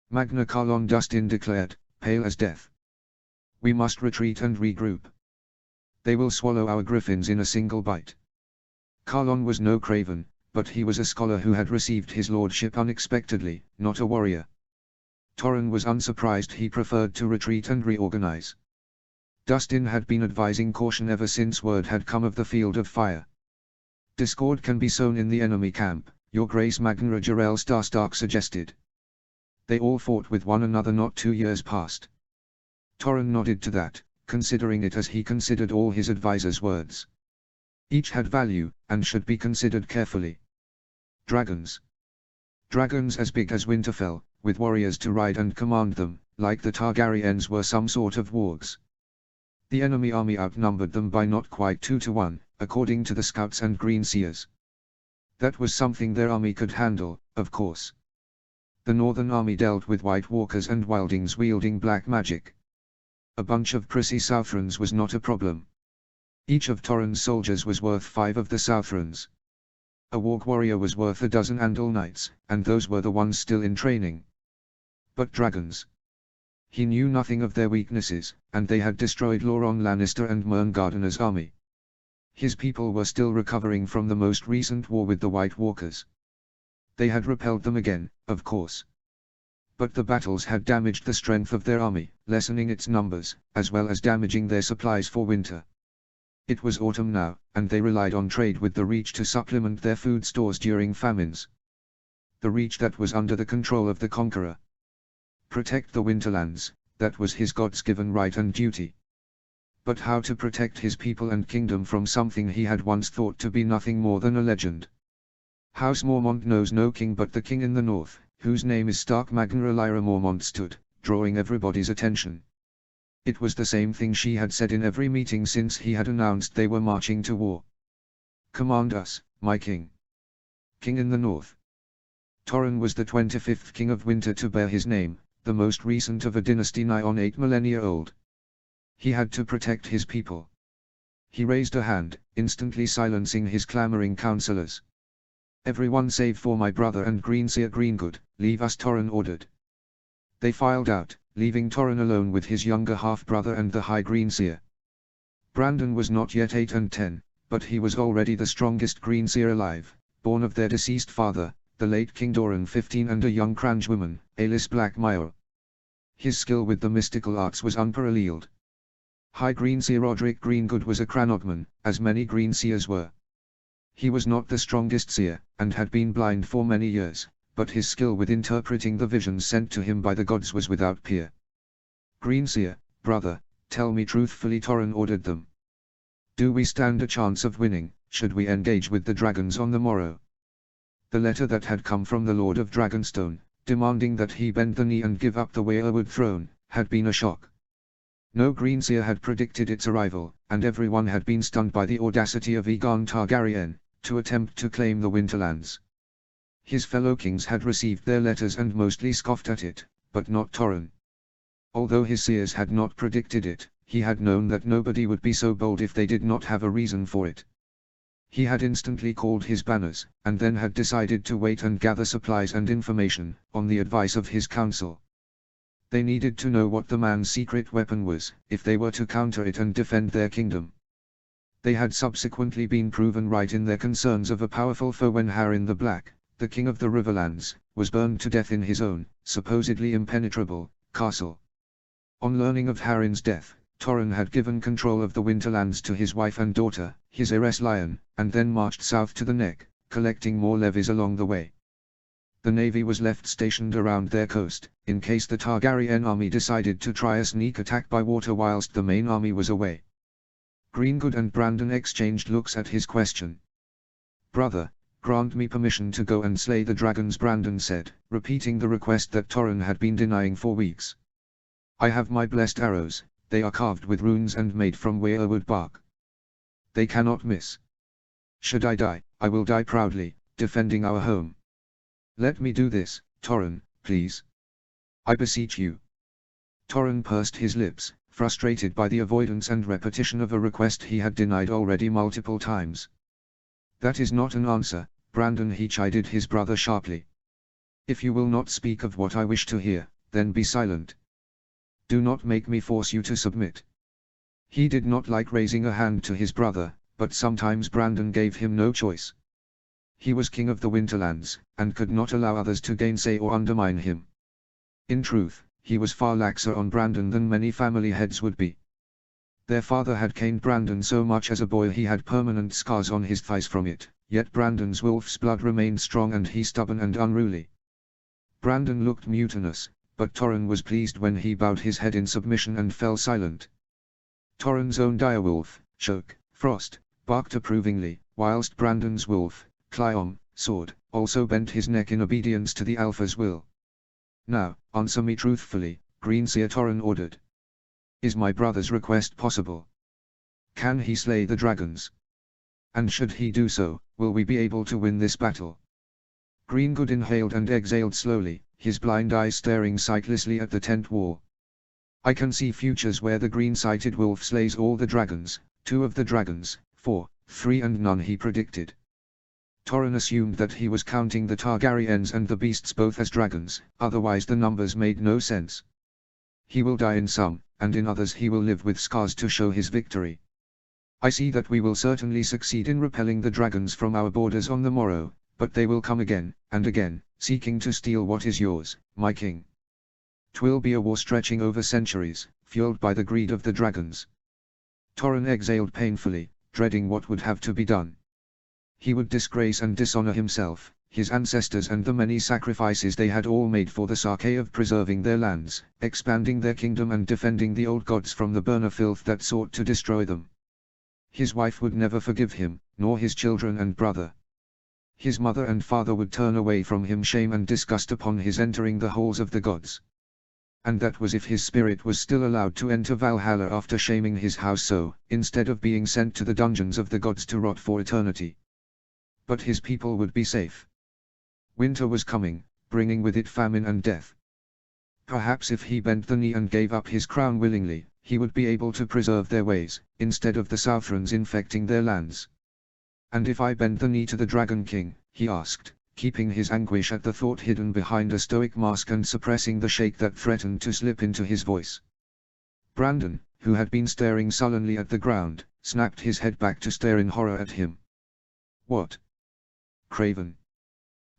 [SPEAKER 1] Magna Carlon Dustin declared, pale as death. We must retreat and regroup. They will swallow our griffins in a single bite. Carlon was no craven, but he was a scholar who had received his lordship unexpectedly, not a warrior. Torrhen was unsurprised. He preferred to retreat and reorganize. Dustin had been advising caution ever since word had come of the Field of Fire. Discord can be sown in the enemy camp, Your Grace Magna Jarell Stark suggested. They all fought with one another not 2 years past. Torrhen nodded to that, considering it as he considered all his advisors' words. Each had value, and should be considered carefully. Dragons. Dragons as big as Winterfell, with warriors to ride and command them, like the Targaryens were some sort of wargs. The enemy army outnumbered them by not quite 2 to 1, according to the scouts and greenseers. That was something their army could handle, of course. The Northern army dealt with White Walkers and wildlings wielding black magic. A bunch of prissy Southrons was not a problem. Each of Torrhen's soldiers was worth 5 of the Southrons. A warg warrior was worth a dozen Andal knights, and those were the ones still in training. But dragons. He knew nothing of their weaknesses, and they had destroyed Loron Lannister and Mern Gardener's army. His people were still recovering from the most recent war with the White Walkers. They had repelled them again, of course. But the battles had damaged the strength of their army, lessening its numbers, as well as damaging their supplies for winter. It was autumn now, and they relied on trade with the Reach to supplement their food stores during famines. The Reach that was under the control of the Conqueror. Protect the Winterlands, that was his God's-given right and duty. But how to protect his people and kingdom from something he had once thought to be nothing more than a legend? House Mormont knows no king but the king in the north, whose name is Stark Magna Lyra Mormont stood, drawing everybody's attention. It was the same thing she had said in every meeting since he had announced they were marching to war. Command us, my king. King in the north. Torrhen was the 25th king of winter to bear his name, the most recent of a dynasty nigh on 8 millennia old. He had to protect his people. He raised a hand, instantly silencing his clamoring counselors. Everyone save for my brother and Greenseer Greengood, leave us, Torrhen ordered. They filed out, leaving Torrhen alone with his younger half-brother and the High Greenseer. Brandon was not yet 8 and 10, but he was already the strongest Greenseer alive, born of their deceased father, the late King Doran 15, and a young Crangewoman, Aelys Blackmire. His skill with the mystical arts was unparalleled. High Greenseer Roderick Greengood was a Cranogman, as many Greenseers were. He was not the strongest seer, and had been blind for many years, but his skill with interpreting the visions sent to him by the gods was without peer. Greenseer, brother, tell me truthfully, Torrhen ordered them. Do we stand a chance of winning, should we engage with the dragons on the morrow? The letter that had come from the Lord of Dragonstone, demanding that he bend the knee and give up the Weirwood throne, had been a shock. No Greenseer had predicted its arrival, and everyone had been stunned by the audacity of Aegon Targaryen, to attempt to claim the Winterlands. His fellow kings had received their letters and mostly scoffed at it, but not Torrhen. Although his seers had not predicted it, he had known that nobody would be so bold if they did not have a reason for it. He had instantly called his banners, and then had decided to wait and gather supplies and information, on the advice of his council. They needed to know what the man's secret weapon was, if they were to counter it and defend their kingdom. They had subsequently been proven right in their concerns of a powerful foe when Harren the Black, the king of the Riverlands, was burned to death in his own, supposedly impenetrable, castle. On learning of Harren's death, Torrhen had given control of the Winterlands to his wife and daughter, his heiress Lyon, and then marched south to the Neck, collecting more levies along the way. The navy was left stationed around their coast, in case the Targaryen army decided to try a sneak attack by water whilst the main army was away. Greengood and Brandon exchanged looks at his question. "Brother, grant me permission to go and slay the dragons," Brandon said, repeating the request that Torrhen had been denying for weeks. "I have my blessed arrows. They are carved with runes and made from weirwood bark. They cannot miss. Should I die, I will die proudly, defending our home. Let me do this, Torrhen, please. I beseech you." Torrhen pursed his lips, frustrated by the avoidance and repetition of a request he had denied already multiple times. "That is not an answer, Brandon," he chided his brother sharply. "If you will not speak of what I wish to hear, then be silent. Do not make me force you to submit." He did not like raising a hand to his brother, but sometimes Brandon gave him no choice. He was king of the Winterlands, and could not allow others to gainsay or undermine him. In truth, he was far laxer on Brandon than many family heads would be. Their father had caned Brandon so much as a boy he had permanent scars on his thighs from it, yet Brandon's wolf's blood remained strong and he stubborn and unruly. Brandon looked mutinous, but Torrhen was pleased when he bowed his head in submission and fell silent. Torrhen's own direwolf, Shoke, Frost, barked approvingly, whilst Brandon's wolf, Clyom, Sword, also bent his neck in obedience to the Alpha's will. "Now, answer me truthfully," Greenseer Torrhen ordered. "Is my brother's request possible? Can he slay the dragons? And should he do so, will we be able to win this battle?" Greengood inhaled and exhaled slowly, his blind eyes staring sightlessly at the tent wall. "I can see futures where the green-sighted wolf slays all the dragons, 2 of the dragons, 4, 3 and none," he predicted. Torrhen assumed that he was counting the Targaryens and the beasts both as dragons, otherwise the numbers made no sense. "He will die in some, and in others he will live with scars to show his victory. I see that we will certainly succeed in repelling the dragons from our borders on the morrow, but they will come again, and again, seeking to steal what is yours, my king. 'Twill be a war stretching over centuries, fueled by the greed of the dragons." Torrhen exhaled painfully, dreading what would have to be done. He would disgrace and dishonor himself, his ancestors and the many sacrifices they had all made for the sake of preserving their lands, expanding their kingdom and defending the old gods from the burner filth that sought to destroy them. His wife would never forgive him, nor his children and brother. His mother and father would turn away from him shame and disgust upon his entering the halls of the gods. And that was if his spirit was still allowed to enter Valhalla after shaming his house so, instead of being sent to the dungeons of the gods to rot for eternity. But his people would be safe. Winter was coming, bringing with it famine and death. Perhaps if he bent the knee and gave up his crown willingly, he would be able to preserve their ways, instead of the Southrons infecting their lands. "And if I bend the knee to the Dragon King?" he asked, keeping his anguish at the thought hidden behind a stoic mask and suppressing the shake that threatened to slip into his voice. Brandon, who had been staring sullenly at the ground, snapped his head back to stare in horror at him. "What? Craven.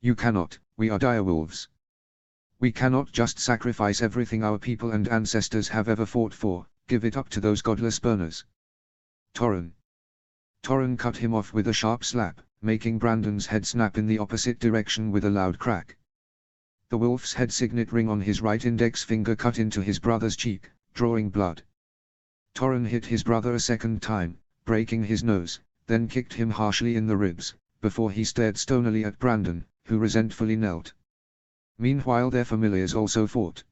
[SPEAKER 1] You cannot, we are direwolves. We cannot just sacrifice everything our people and ancestors have ever fought for, give it up to those godless burners." "Torrhen." Torrhen cut him off with a sharp slap, making Brandon's head snap in the opposite direction with a loud crack. The wolf's head signet ring on his right index finger cut into his brother's cheek, drawing blood. Torrhen hit his brother a second time, breaking his nose, then kicked him harshly in the ribs, before he stared stonily at Brandon, who resentfully knelt. Meanwhile their familiars also fought.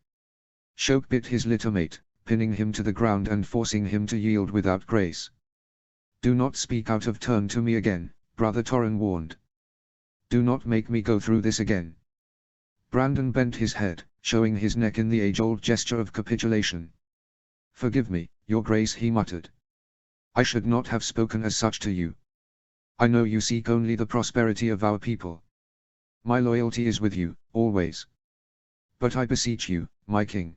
[SPEAKER 1] Shoke bit his littermate, pinning him to the ground and forcing him to yield without grace. "Do not speak out of turn to me again," Brother Torren warned. "Do not make me go through this again." Brandon bent his head, showing his neck in the age-old gesture of capitulation. "Forgive me, Your Grace," he muttered. "I should not have spoken as such to you. I know you seek only the prosperity of our people. My loyalty is with you, always. But I beseech you, my king.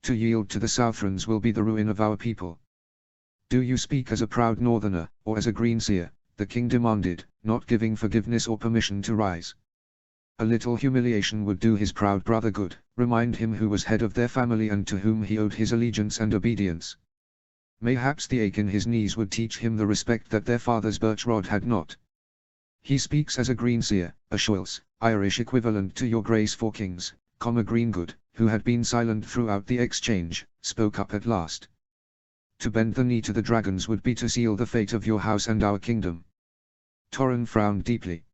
[SPEAKER 1] To yield to the Southrons will be the ruin of our people." "Do you speak as a proud northerner, or as a greenseer?" the king demanded, not giving forgiveness or permission to rise. A little humiliation would do his proud brother good, remind him who was head of their family and to whom he owed his allegiance and obedience. Mayhaps the ache in his knees would teach him the respect that their father's birch rod had not. "He speaks as a greenseer, a Schwils, Irish equivalent to Your Grace for kings," Greengood, who had been silent throughout the exchange, spoke up at last. "To bend the knee to the dragons would be to seal the fate of your house and our kingdom." Torren frowned deeply.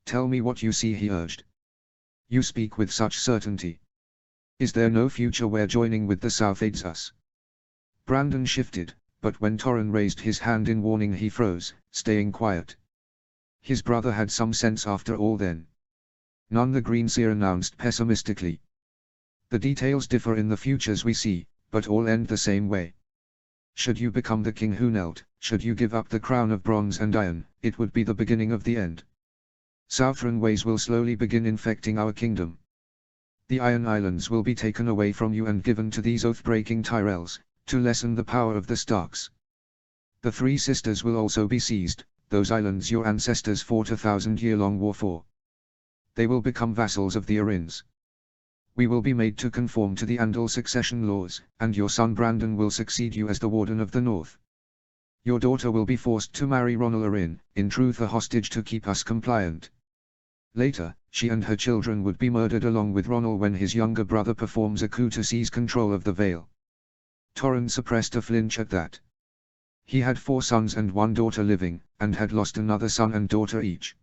[SPEAKER 1] "Tell me what you see," he urged. "You speak with such certainty. Is there no future where joining with the South aids us?" Brandon shifted, but when Torren raised his hand in warning he froze, staying quiet. His brother had some sense after all then. "None," the greenseer announced pessimistically. "The details differ in the futures we see, but all end the same way. Should you become the king who knelt, should you give up the crown of bronze and iron, it would be the beginning of the end. Southron ways will slowly begin infecting our kingdom. The Iron Islands will be taken away from you and given to these oath-breaking Tyrells, to lessen the power of the Starks. The Three Sisters will also be seized, those islands your ancestors fought a 1,000-year-long war for. They will become vassals of the Arrynns. We will be made to conform to the Andal succession laws, and your son Brandon will succeed you as the Warden of the North. Your daughter will be forced to marry Ronal Arryn, in truth a hostage to keep us compliant. Later, she and her children would be murdered along with Ronal when his younger brother performs a coup to seize control of the Vale." Torren suppressed a flinch at that. He had 4 sons and 1 daughter living, and had lost another son and daughter each.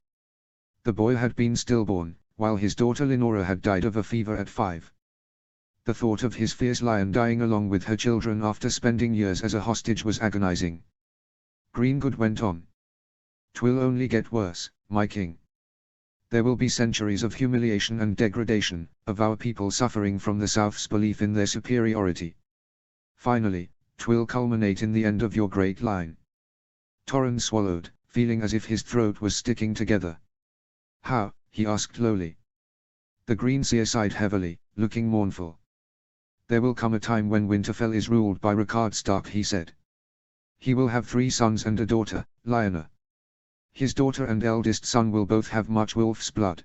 [SPEAKER 1] The boy had been stillborn, while his daughter Lenora had died of a fever at 5. The thought of his fierce lion dying along with her children after spending years as a hostage was agonizing. Greengood went on. "'Twill only get worse, my king. There will be centuries of humiliation and degradation, of our people suffering from the South's belief in their superiority. Finally, 'twill culminate in the end of your great line." Torren swallowed, feeling as if his throat was sticking together. "How?" he asked lowly. The greenseer sighed heavily, looking mournful. "There will come a time when Winterfell is ruled by Rickard Stark," he said. "He will have 3 sons and a daughter, Lyanna. His daughter and eldest son will both have much wolf's blood.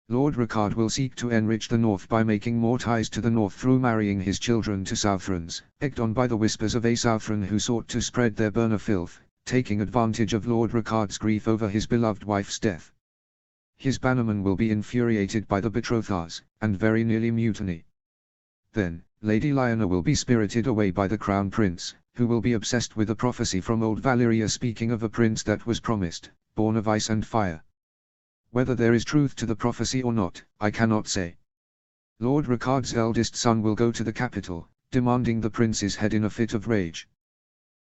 [SPEAKER 1] Lord Rickard will seek to enrich the North by making more ties to the North through marrying his children to Southrons, egged on by the whispers of a Southron who sought to spread their burner filth, taking advantage of Lord Rickard's grief over his beloved wife's death. His bannermen will be infuriated by the betrothals, and very nearly mutiny. Then, Lady Lyanna will be spirited away by the Crown Prince, who will be obsessed with a prophecy from old Valyria speaking of a prince that was promised, born of ice and fire. Whether there is truth to the prophecy or not, I cannot say. Lord Rickard's eldest son will go to the capital, demanding the prince's head in a fit of rage.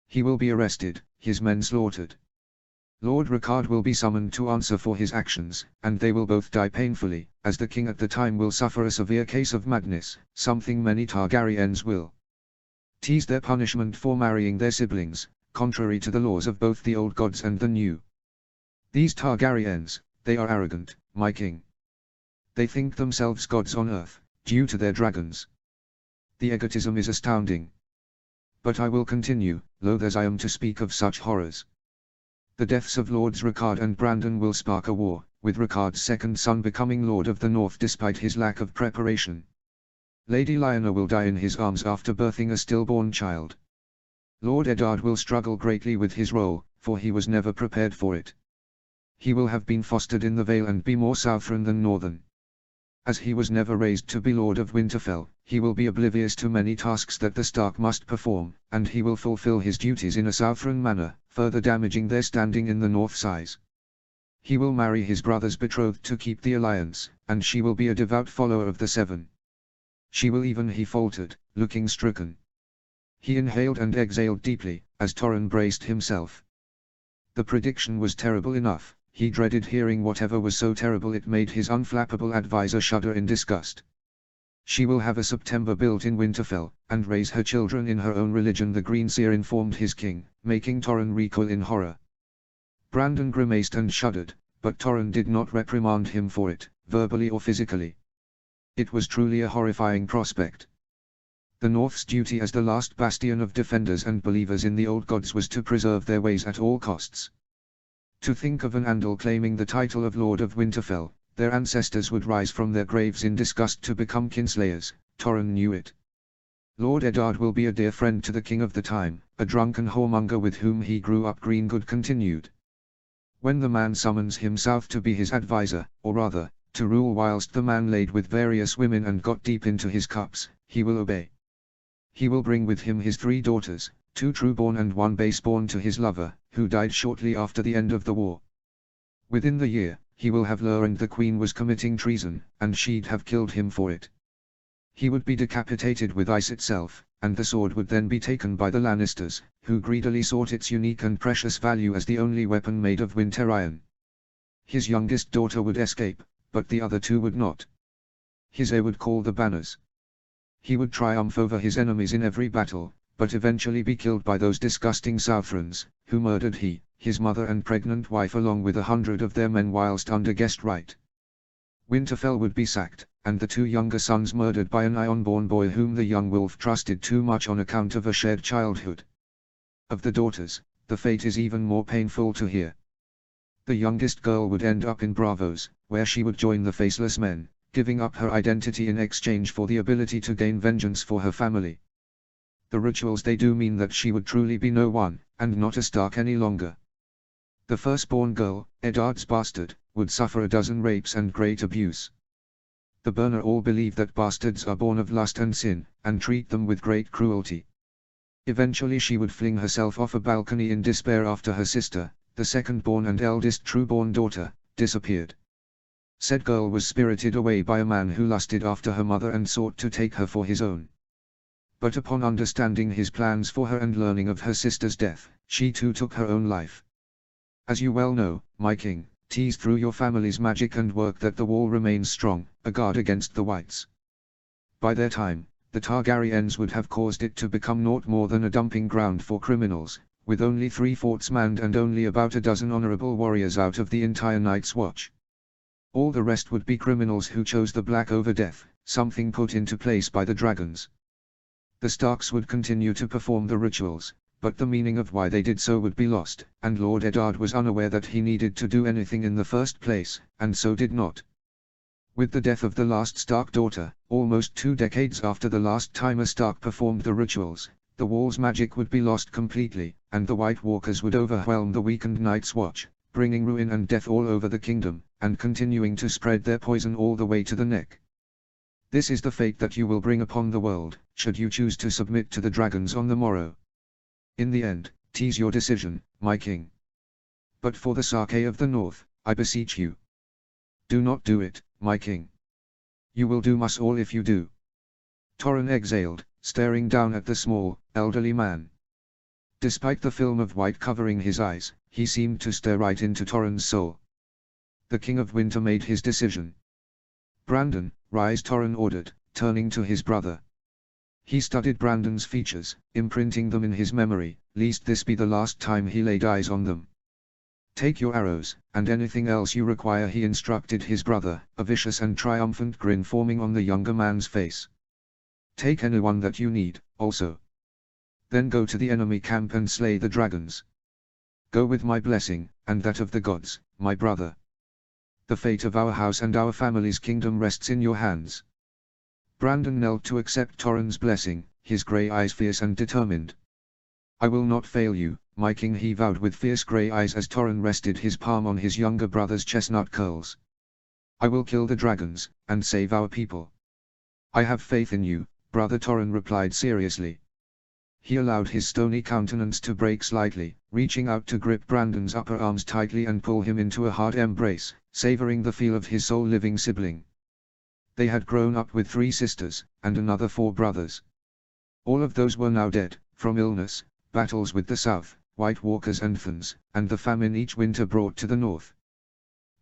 [SPEAKER 1] He will be arrested, his men slaughtered. Lord Rickard will be summoned to answer for his actions, and they will both die painfully, as the king at the time will suffer a severe case of madness, something many Targaryens will tease their punishment for marrying their siblings, contrary to the laws of both the old gods and the new. These Targaryens, they are arrogant, my king. They think themselves gods on earth, due to their dragons. The egotism is astounding. But I will continue, loath as I am to speak of such horrors. The deaths of Lords Rickard and Brandon will spark a war, with Rickard's second son becoming Lord of the North despite his lack of preparation. Lady Lyanna will die in his arms after birthing a stillborn child. Lord Eddard will struggle greatly with his role, for he was never prepared for it. He will have been fostered in the Vale and be more Southron than Northern. As he was never raised to be Lord of Winterfell, he will be oblivious to many tasks that the Stark must perform, and he will fulfill his duties in a Southron manner, further damaging their standing in the North size. He will marry his brother's betrothed to keep the alliance, and she will be a devout follower of the Seven. She will even, he faltered, looking stricken. He inhaled and exhaled deeply, as Torren braced himself. The prediction was terrible enough, he dreaded hearing whatever was so terrible it made his unflappable advisor shudder in disgust. She will have a September built in Winterfell, and raise her children in her own religion, the Green Seer informed his king, making Torren recoil in horror. Brandon grimaced and shuddered, but Torren did not reprimand him for it, verbally or physically. It was truly a horrifying prospect. The North's duty as the last bastion of defenders and believers in the old gods was to preserve their ways at all costs. To think of an Andal claiming the title of Lord of Winterfell, their ancestors would rise from their graves in disgust to become kinslayers, Torren knew it. Lord Eddard will be a dear friend to the king of the time, a drunken whoremonger with whom he grew up, Greengood continued. When the man summons him south to be his advisor, or rather, to rule whilst the man laid with various women and got deep into his cups, he will obey. He will bring with him his 3 daughters, 2 trueborn and 1 baseborn to his lover, who died shortly after the end of the war. Within the year, he will have learned the queen was committing treason, and she'd have killed him for it. He would be decapitated with ice itself, and the sword would then be taken by the Lannisters, who greedily sought its unique and precious value as the only weapon made of winter iron. His youngest daughter would escape, but the other 2 would not. His heir would call the banners. He would triumph over his enemies in every battle, but eventually be killed by those disgusting Southrons, who murdered he, his mother and pregnant wife along with 100 of their men whilst under guest right. Winterfell would be sacked, and the 2 younger sons murdered by an Ironborn boy whom the young wolf trusted too much on account of a shared childhood. Of the daughters, the fate is even more painful to hear. The youngest girl would end up in Braavos, where she would join the Faceless Men, giving up her identity in exchange for the ability to gain vengeance for her family. The rituals they do mean that she would truly be no one, and not a Stark any longer. The firstborn girl, Eddard's bastard, would suffer a dozen rapes and great abuse. The Burner all believe that bastards are born of lust and sin, and treat them with great cruelty. Eventually she would fling herself off a balcony in despair after her sister, the second-born and eldest true-born daughter, disappeared. Said girl was spirited away by a man who lusted after her mother and sought to take her for his own. But upon understanding his plans for her and learning of her sister's death, she too took her own life. As you well know, my king, 'tis through your family's magic and work that the wall remains strong, a guard against the whites. By their time, the Targaryens would have caused it to become naught more than a dumping ground for criminals, with only 3 forts manned and only about a dozen honorable warriors out of the entire Night's Watch. All the rest would be criminals who chose the black over death, something put into place by the dragons. The Starks would continue to perform the rituals, but the meaning of why they did so would be lost, and Lord Eddard was unaware that he needed to do anything in the first place, and so did not. With the death of the last Stark daughter, almost 2 decades after the last time a Stark performed the rituals, the wall's magic would be lost completely, and the White Walkers would overwhelm the weakened Night's Watch, bringing ruin and death all over the kingdom, and continuing to spread their poison all the way to the neck. This is the fate that you will bring upon the world, should you choose to submit to the dragons on the morrow. In the end, 'tis your decision, my king. But for the Sake of the North, I beseech you. Do not do it, my king. You will doom us all if you do. Torren exhaled, staring down at the small, elderly man. Despite the film of white covering his eyes, he seemed to stare right into Torren's soul. The King of Winter made his decision. Brandon, rise, Torren ordered, turning to his brother. He studied Brandon's features, imprinting them in his memory, lest this be the last time he laid eyes on them. Take your arrows, and anything else you require, he instructed his brother, a vicious and triumphant grin forming on the younger man's face. Take anyone that you need, also. Then go to the enemy camp and slay the dragons. Go with my blessing, and that of the gods, my brother. The fate of our house and our family's kingdom rests in your hands. Brandon knelt to accept Torren's blessing, his grey eyes fierce and determined. I will not fail you, my king, he vowed with fierce grey eyes as Torren rested his palm on his younger brother's chestnut curls. I will kill the dragons, and save our people. I have faith in you, brother, Torren replied seriously. He allowed his stony countenance to break slightly, reaching out to grip Brandon's upper arms tightly and pull him into a hard embrace, savoring the feel of his soul-living sibling. They had grown up with 3 sisters, and another 4 brothers. All of those were now dead, from illness, battles with the South, White Walkers and Thans, and the famine each winter brought to the North.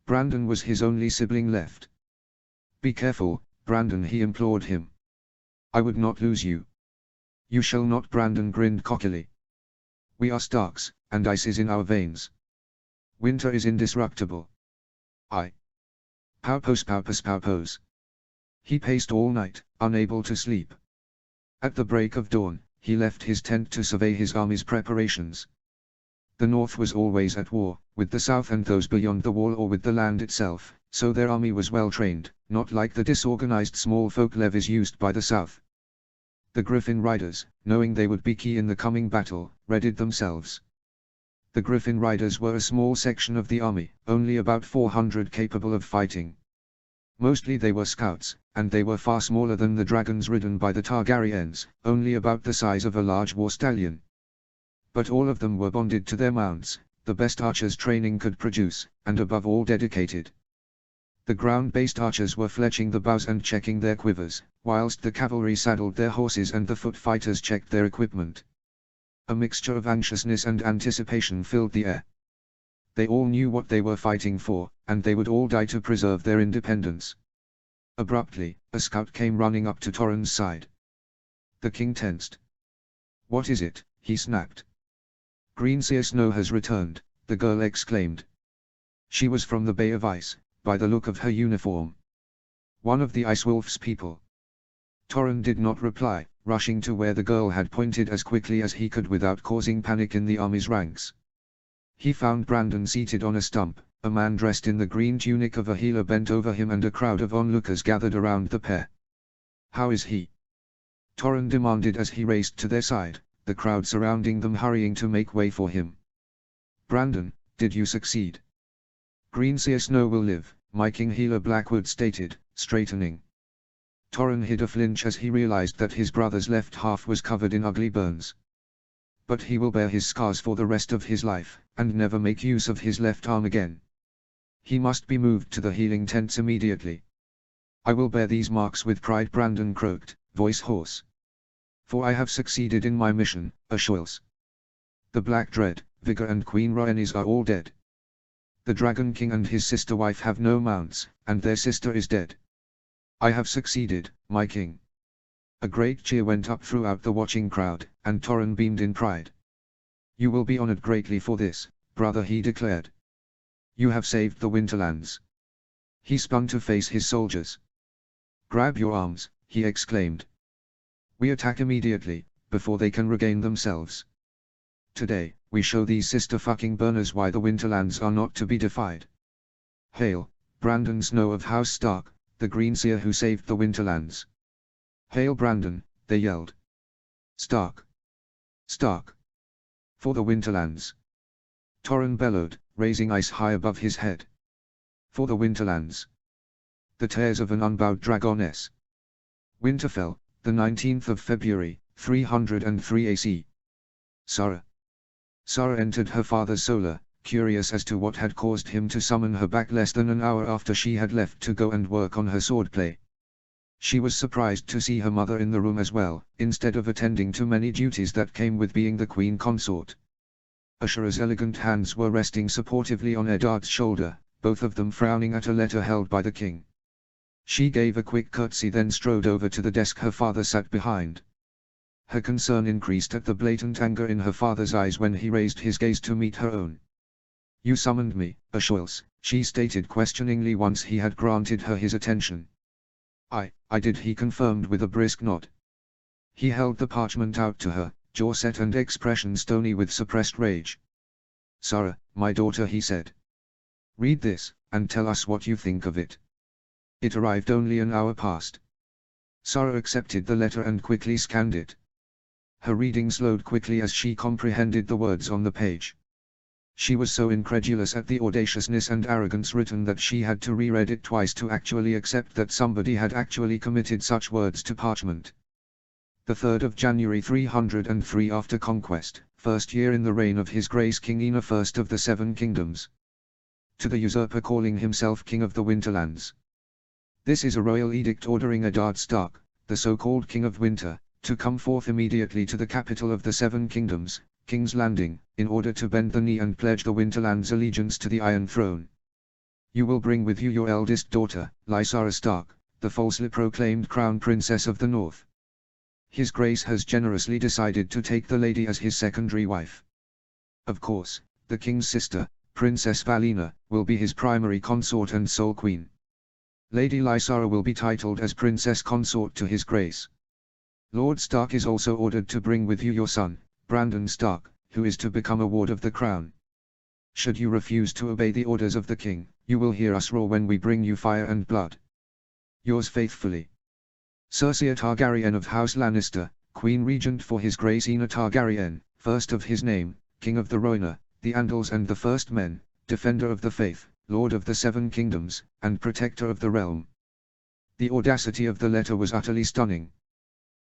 [SPEAKER 1] Brandon was his only sibling left. "Be careful, Brandon," he implored him. "I would not lose you." "You shall not." Brandon grinned cockily. "We are Starks, and ice is in our veins. Winter is indestructible." "I Pow-pose, pow-pose, pow-pose." He paced all night, unable to sleep. At the break of dawn, he left his tent to survey his army's preparations. The North was always at war, with the South and those beyond the wall or with the land itself, so their army was well trained, not like the disorganized small folk levies used by the South. The Griffin Riders, knowing they would be key in the coming battle, readied themselves. The Griffin Riders were a small section of the army, only about 400 capable of fighting. Mostly they were scouts, and they were far smaller than the dragons ridden by the Targaryens, only about the size of a large war stallion. But all of them were bonded to their mounts, the best archers training could produce, and above all dedicated. The ground-based archers were fletching the bows and checking their quivers, whilst the cavalry saddled their horses and the foot fighters checked their equipment. A mixture of anxiousness and anticipation filled the air. They all knew what they were fighting for, and they would all die to preserve their independence. Abruptly, a scout came running up to Torrhen's side. The king tensed. "What is it?" he snapped. "Greenseer Snow has returned," the girl exclaimed. She was from the Bay of Ice, by the look of her uniform. One of the Ice Wolf's people. Torrhen did not reply, rushing to where the girl had pointed as quickly as he could without causing panic in the army's ranks. He found Brandon seated on a stump, a man dressed in the green tunic of a healer bent over him and a crowd of onlookers gathered around the pair. "How is he?" Torrhen demanded as he raced to their side, the crowd surrounding them hurrying to make way for him. "Brandon, did you succeed?" "Greenseer Snow will live," my king healer Blackwood stated, straightening. Torrhen hid a flinch as he realized that his brother's left half was covered in ugly burns. "But he will bear his scars for the rest of his life, and never make use of his left arm again. He must be moved to the healing tents immediately." "I will bear these marks with pride," Brandon croaked, voice hoarse. "For I have succeeded in my mission, Ashoils. The Black Dread, Vigor and Queen Rhaenys are all dead. The Dragon King and his sister wife have no mounts, and their sister is dead. I have succeeded, my king." A great cheer went up throughout the watching crowd, and Torrhen beamed in pride. "You will be honored greatly for this, brother," he declared. "You have saved the Winterlands." He spun to face his soldiers. "Grab your arms," he exclaimed. "We attack immediately, before they can regain themselves. Today, we show these sister-fucking burners why the Winterlands are not to be defied. Hail, Brandon Snow of House Stark, the Greenseer who saved the Winterlands. Hail Brandon," they yelled. "Stark! Stark! For the Winterlands!" Torrhen bellowed, raising ice high above his head. "For the Winterlands!" The tears of an unbowed dragoness. Winterfell, the 19th of February, 303 AC. Sara. Sara entered her father's solar, curious as to what had caused him to summon her back less than an hour after she had left to go and work on her swordplay. She was surprised to see her mother in the room as well, instead of attending to many duties that came with being the queen consort. Ashura's elegant hands were resting supportively on Eddard's shoulder, both of them frowning at a letter held by the king. She gave a quick curtsy then strode over to the desk her father sat behind. Her concern increased at the blatant anger in her father's eyes when he raised his gaze to meet her own. "You summoned me, Ashoils," she stated questioningly once he had granted her his attention. I did," he confirmed with a brisk nod. He held the parchment out to her, jaw set and expression stony with suppressed rage. "Sara, my daughter," he said. "Read this, and tell us what you think of it." It arrived only an hour past. Sara accepted the letter and quickly scanned it. Her reading slowed quickly as she comprehended the words on the page. She was so incredulous at the audaciousness and arrogance written that she had to reread it twice to actually accept that somebody had actually committed such words to parchment. The 3rd of January 303 after conquest, first year in the reign of His Grace King Ina I of the Seven Kingdoms. To the usurper calling himself King of the Winterlands. This is a royal edict ordering Eddard Stark, the so-called King of Winter, to come forth immediately to the capital of the Seven Kingdoms, King's Landing, in order to bend the knee and pledge the Winterland's allegiance to the Iron Throne. You will bring with you your eldest daughter, Lysara Stark, the falsely proclaimed Crown Princess of the North. His Grace has generously decided to take the lady as his secondary wife. Of course, the king's sister, Princess Valina, will be his primary consort and sole queen. Lady Lysara will be titled as Princess Consort to His Grace. Lord Stark is also ordered to bring with you your son, Brandon Stark, who is to become a ward of the crown. Should you refuse to obey the orders of the king, you will hear us roar when we bring you fire and blood. Yours faithfully, Cersei Targaryen of House Lannister, Queen Regent for His Grace Aener Targaryen, first of his name, King of the Rhoynar, the Andals and the First Men, Defender of the Faith, Lord of the Seven Kingdoms, and Protector of the Realm. The audacity of the letter was utterly stunning.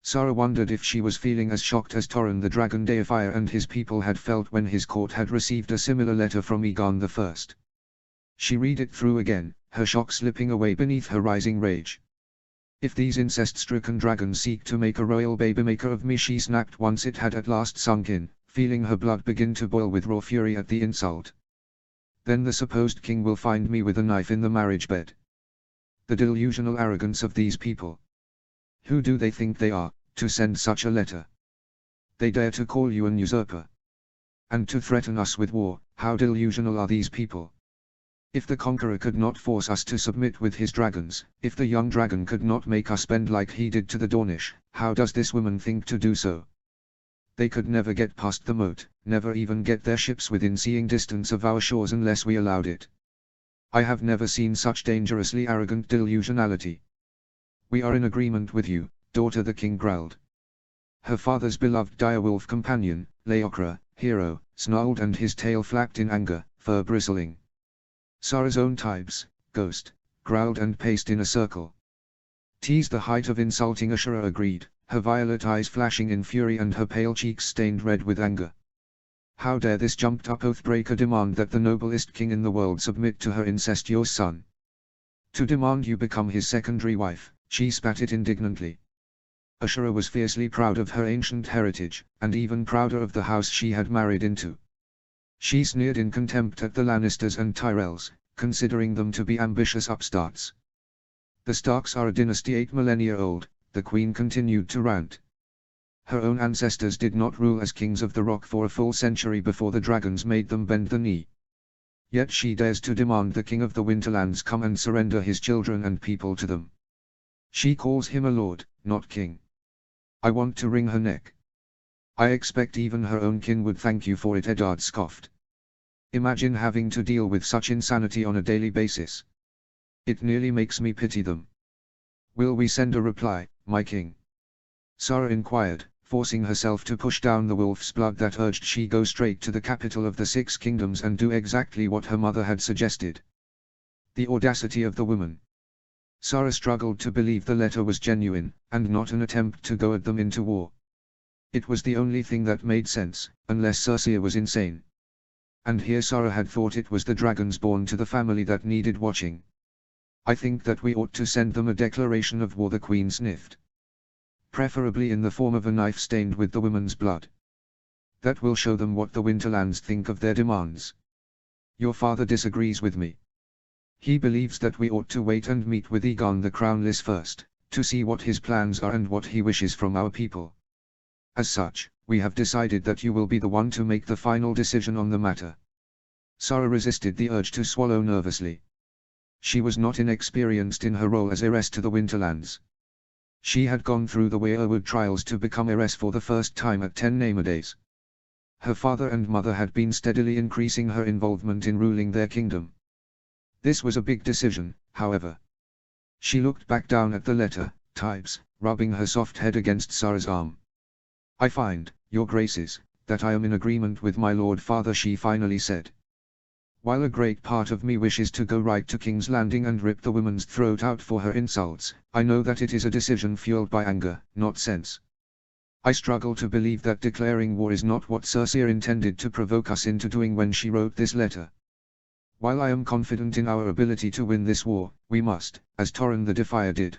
[SPEAKER 1] Sara wondered if she was feeling as shocked as Torrhen the Dragon Deifier and his people had felt when his court had received a similar letter from Aegon I. She read it through again, her shock slipping away beneath her rising rage. If these incest-stricken dragons seek to make a royal babymaker of me, she snapped once it had at last sunk in, feeling her blood begin to boil with raw fury at the insult. Then the supposed king will find me with a knife in the marriage bed. The delusional arrogance of these people. Who do they think they are, to send such a letter? They dare to call you an usurper. And to threaten us with war. How delusional are these people? If the conqueror could not force us to submit with his dragons, if the young dragon could not make us bend like he did to the Dornish, how does this woman think to do so? They could never get past the moat, never even get their ships within seeing distance of our shores unless we allowed it. I have never seen such dangerously arrogant delusionality. We are in agreement with you, daughter, the king growled. Her father's beloved direwolf companion, Leokra, hero, snarled and his tail flapped in anger, fur bristling. Sara's own Tybes, ghost, growled and paced in a circle. Tease the height of insulting, Ashura agreed, her violet eyes flashing in fury and her pale cheeks stained red with anger. How dare this jumped-up oathbreaker demand that the noblest king in the world submit to her incestuous son? To demand you become his secondary wife, she spat it indignantly. Ashura was fiercely proud of her ancient heritage, and even prouder of the house she had married into. She sneered in contempt at the Lannisters and Tyrells, considering them to be ambitious upstarts. The Starks are a dynasty 8 millennia old, the queen continued to rant. Her own ancestors did not rule as kings of the Rock for a full century before the dragons made them bend the knee. Yet she dares to demand the king of the Winterlands come and surrender his children and people to them. She calls him a lord, not king. I want to wring her neck. I expect even her own kin would thank you for it, Eddard scoffed. Imagine having to deal with such insanity on a daily basis. It nearly makes me pity them. Will we send a reply, my king? Sara inquired, forcing herself to push down the wolf's blood that urged she go straight to the capital of the Six Kingdoms and do exactly what her mother had suggested. The audacity of the woman. Sara struggled to believe the letter was genuine, and not an attempt to goad them into war. It was the only thing that made sense, unless Cersei was insane. And here Sara had thought it was the dragons born to the family that needed watching. I think that we ought to send them a declaration of war, the queen sniffed. Preferably in the form of a knife stained with the woman's blood. That will show them what the Winterlands think of their demands. Your father disagrees with me. He believes that we ought to wait and meet with Aegon the Crownless first, to see what his plans are and what he wishes from our people. As such, we have decided that you will be the one to make the final decision on the matter. Sara resisted the urge to swallow nervously. She was not inexperienced in her role as heiress to the Winterlands. She had gone through the Weirwood trials to become heiress for the first time at 10 Namadays. Her father and mother had been steadily increasing her involvement in ruling their kingdom. This was a big decision, however. She looked back down at the letter, Tybes, rubbing her soft head against Sara's arm. I find, your graces, that I am in agreement with my lord father, she finally said. While a great part of me wishes to go right to King's Landing and rip the woman's throat out for her insults, I know that it is a decision fueled by anger, not sense. I struggle to believe that declaring war is not what Cersei intended to provoke us into doing when she wrote this letter. While I am confident in our ability to win this war, we must, as Torrhen the Defier did,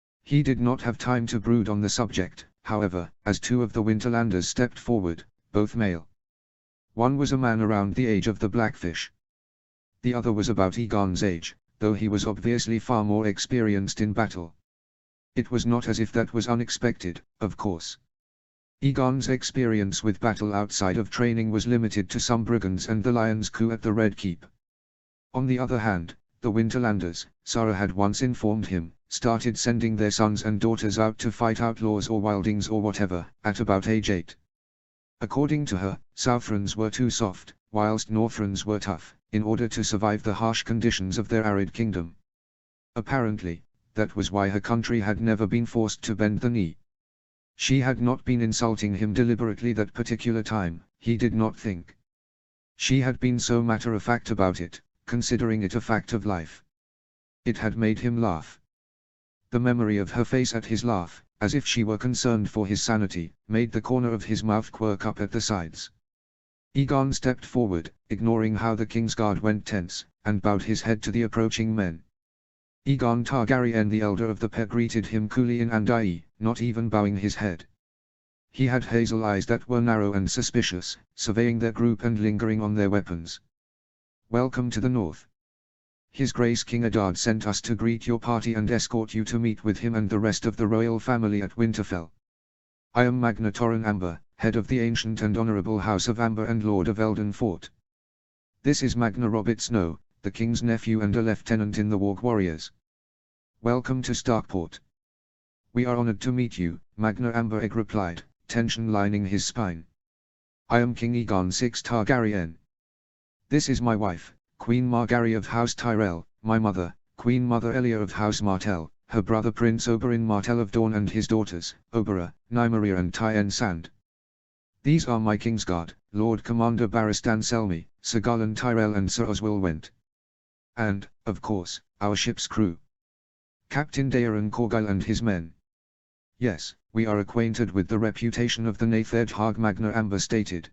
[SPEAKER 1] He did not have time to brood on the subject, however, as two of the Winterlanders stepped forward, both male. One was a man around the age of the Blackfish. The other was about Egon's age, though he was obviously far more experienced in battle. It was not as if that was unexpected, of course. Egon's experience with battle outside of training was limited to some brigands and the Lion's coup at the Red Keep. On the other hand, the Winterlanders, Sara had once informed him, started sending their sons and daughters out to fight outlaws or wildings or whatever, at about age 8. According to her, Southrons were too soft, whilst Northrons were tough, in order to survive the harsh conditions of their arid kingdom. Apparently, that was why her country had never been forced to bend the knee. She had not been insulting him deliberately that particular time, he did not think. She had been so matter-of-fact about it, considering it a fact of life. It had made him laugh. The memory of her face at his laugh, as if she were concerned for his sanity, made the corner of his mouth quirk up at the sides. Egon stepped forward, ignoring how the Kingsguard went tense, and bowed his head to the approaching men. Aegon Targaryen the elder of the pair greeted him coolly in Andai, not even bowing his head. He had hazel eyes that were narrow and suspicious, surveying their group and lingering on their weapons. "Welcome to the north. His Grace King Eddard sent us to greet your party and escort you to meet with him and the rest of the royal family at Winterfell. I am Magna Torren Amber, head of the ancient and honorable House of Amber and Lord of Elden Fort. This is Magna Robert Snow, the King's nephew and a lieutenant in the Warg Warriors. Welcome to Starkport." "We are honored to meet you," Magna Amber Egg replied, tension lining his spine. "I am King Aegon VI Targaryen. This is my wife, Queen Margaery of House Tyrell, my mother, Queen Mother Elia of House Martell, her brother Prince Oberyn Martell of Dorne and his daughters, Obera, Nymeria and Tyen Sand. These are my Kingsguard, Lord Commander Barristan Selmy, Sir Garland Tyrell and Sir Oswyl Went. And, of course, our ship's crew. Captain Daeron Corgyle and his men." "Yes, we are acquainted with the reputation of the Nathedge Hag," Magna Amber stated.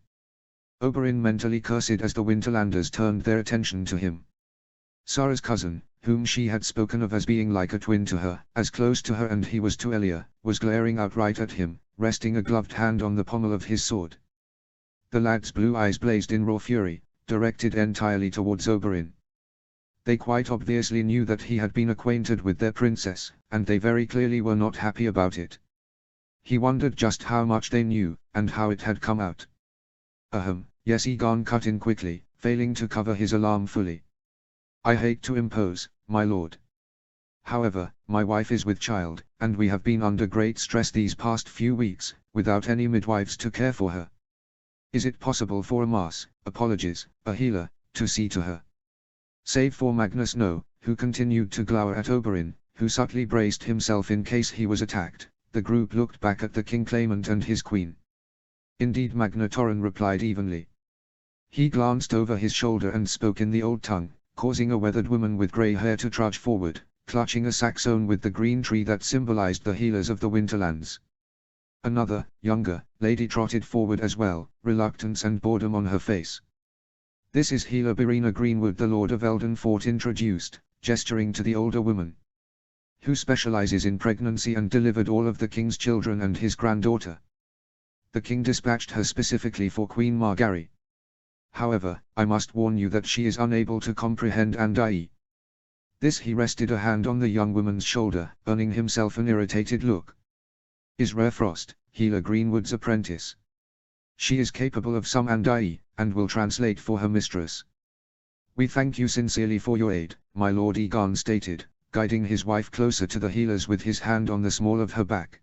[SPEAKER 1] Oberyn mentally cursed as the Winterlanders turned their attention to him. Sara's cousin, whom she had spoken of as being like a twin to her, as close to her and he was to Elia, was glaring outright at him, resting a gloved hand on the pommel of his sword. The lad's blue eyes blazed in raw fury, directed entirely towards Oberyn. They quite obviously knew that he had been acquainted with their princess, and they very clearly were not happy about it. He wondered just how much they knew, and how it had come out. Yes, Aegon cut in quickly, failing to cover his alarm fully. "I hate to impose, my lord. However, my wife is with child, and we have been under great stress these past few weeks, without any midwives to care for her. Is it possible for a mass, apologies, a healer, to see to her?" Save for Magnus No, who continued to glower at Oberyn, who subtly braced himself in case he was attacked, the group looked back at the king claimant and his queen. "Indeed," Magna Torren replied evenly. He glanced over his shoulder and spoke in the old tongue, causing a weathered woman with grey hair to trudge forward, clutching a sack sown with the green tree that symbolized the healers of the Winterlands. Another, younger, lady trotted forward as well, reluctance and boredom on her face. "This is healer Birena Greenwood," the Lord of Elden Fort introduced, gesturing to the older woman, "who specializes in pregnancy and delivered all of the king's children and his granddaughter. The king dispatched her specifically for Queen Margaery. However, I must warn you that she is unable to comprehend Andai." This he rested a hand on the young woman's shoulder, earning himself an irritated look. "Is Rare Frost, healer Greenwood's apprentice. She is capable of some Andai, and will translate for her mistress." "We thank you sincerely for your aid," my lord Aegon stated, guiding his wife closer to the healers with his hand on the small of her back.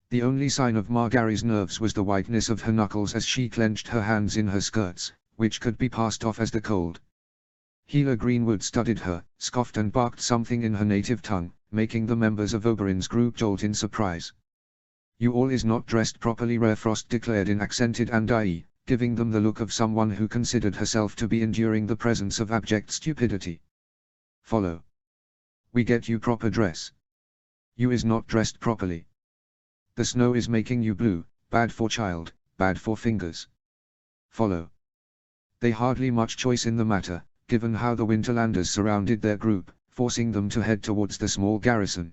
[SPEAKER 1] The only sign of Margaery's nerves was the whiteness of her knuckles as she clenched her hands in her skirts, which could be passed off as the cold. Healer Greenwood studied her, scoffed and barked something in her native tongue, making the members of Oberyn's group jolt in surprise. "You all is not dressed properly," Rare Frost declared in accented Andai, giving them the look of someone who considered herself to be enduring the presence of abject stupidity. "Follow. We get you proper dress. You is not dressed properly. The snow is making you blue, bad for child, bad for fingers. Follow." They hardly much choice in the matter, given how the Winterlanders surrounded their group, forcing them to head towards the small garrison.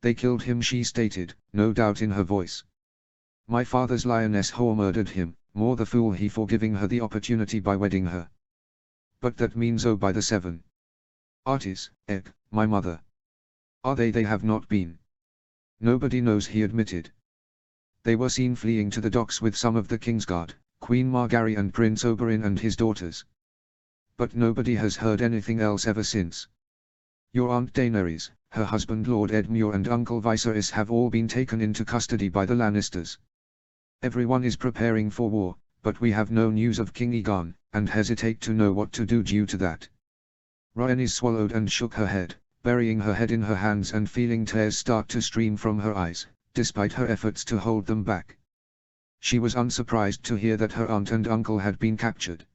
[SPEAKER 1] They killed him, she stated, no doubt in her voice. My father's lioness whore murdered him, more the fool he for giving her the opportunity by wedding her. But that means oh by the seven. Artis, ek, my mother. Are they have not been. Nobody knows, he admitted. They were seen fleeing to the docks with some of the Kingsguard, Queen Margaery and Prince Oberyn and his daughters. But nobody has heard anything else ever since. Your Aunt Daenerys, her husband Lord Edmure and Uncle Viserys have all been taken into custody by the Lannisters. Everyone is preparing for war, but we have no news of King Aegon, and hesitate to know what to do due to that. Rhaenys swallowed and shook her head, burying her head in her hands and feeling tears start to stream from her eyes, despite her efforts to hold them back. She was unsurprised to hear that her aunt and uncle had been captured.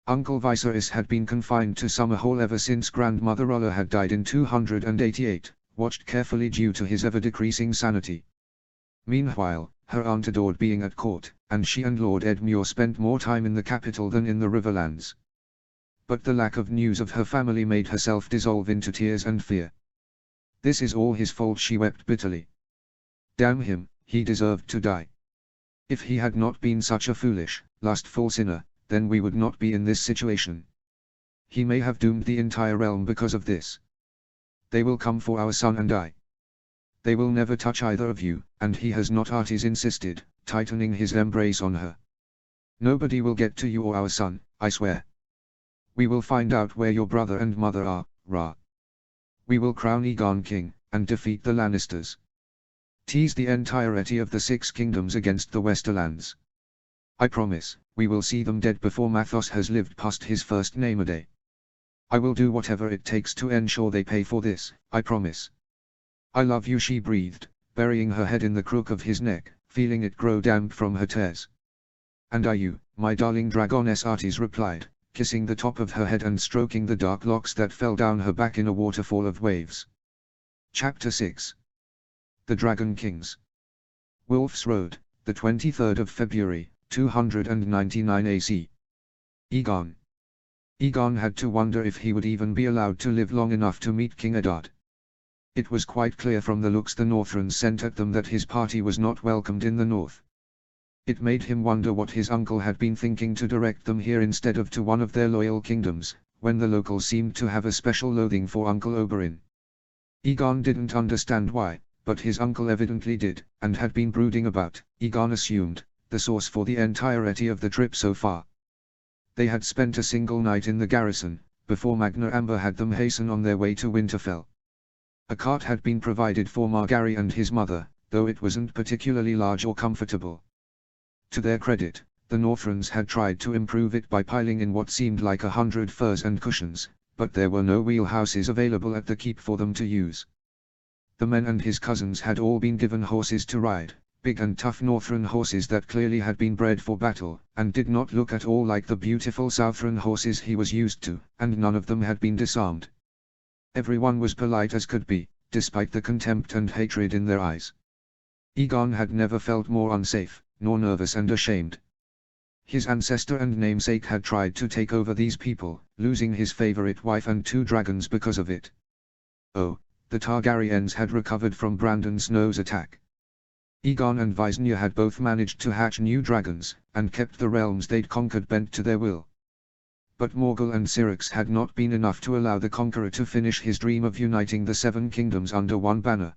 [SPEAKER 1] Uncle Viserys had been confined to Summerhall ever since Grandmother Rolla had died in 288, watched carefully due to his ever-decreasing sanity. Meanwhile, her aunt adored being at court, and she and Lord Edmure spent more time in the capital than in the Riverlands. But the lack of news of her family made herself dissolve into tears and fear. This is all his fault, she wept bitterly. Damn him, he deserved to die. If he had not been such a foolish, lustful sinner, then we would not be in this situation. He may have doomed the entire realm because of this. They will come for our son and I. They will never touch either of you, and he has not, Artis insisted, tightening his embrace on her. Nobody will get to you or our son, I swear. We will find out where your brother and mother are, Ra. We will crown Aegon king, and defeat the Lannisters. Tease the entirety of the Six Kingdoms against the Westerlands. I promise, we will see them dead before Mathos has lived past his first name a day. I will do whatever it takes to ensure they pay for this, I promise. I love you, she breathed, burying her head in the crook of his neck, feeling it grow damp from her tears. And I you, my darling dragoness, Artis replied, kissing the top of her head and stroking the dark locks that fell down her back in a waterfall of waves. Chapter 6. The Dragon Kings. Wolf's Road, the 23rd of February, 299 AC. Aegon. Aegon had to wonder if he would even be allowed to live long enough to meet King Eddard. It was quite clear from the looks the Northrends sent at them that his party was not welcomed in the north. It made him wonder what his uncle had been thinking to direct them here instead of to one of their loyal kingdoms, when the locals seemed to have a special loathing for Uncle Oberyn. Aegon didn't understand why, but his uncle evidently did, and had been brooding about, Aegon assumed, the source for the entirety of the trip so far. They had spent a single night in the garrison, before Magna Amber had them hasten on their way to Winterfell. A cart had been provided for Margaery and his mother, though it wasn't particularly large or comfortable. To their credit, the Northrends had tried to improve it by piling in what seemed like 100 furs and cushions, but there were no wheelhouses available at the keep for them to use. The men and his cousins had all been given horses to ride, big and tough Northern horses that clearly had been bred for battle, and did not look at all like the beautiful Southern horses he was used to, and none of them had been disarmed. Everyone was polite as could be, despite the contempt and hatred in their eyes. Aegon had never felt more unsafe, nor nervous and ashamed. His ancestor and namesake had tried to take over these people, losing his favorite wife and 2 dragons because of it. Oh, the Targaryens had recovered from Brandon Snow's attack. Aegon and Visenya had both managed to hatch new dragons, and kept the realms they'd conquered bent to their will. But Morgul and Syrax had not been enough to allow the Conqueror to finish his dream of uniting the 7 kingdoms under one banner.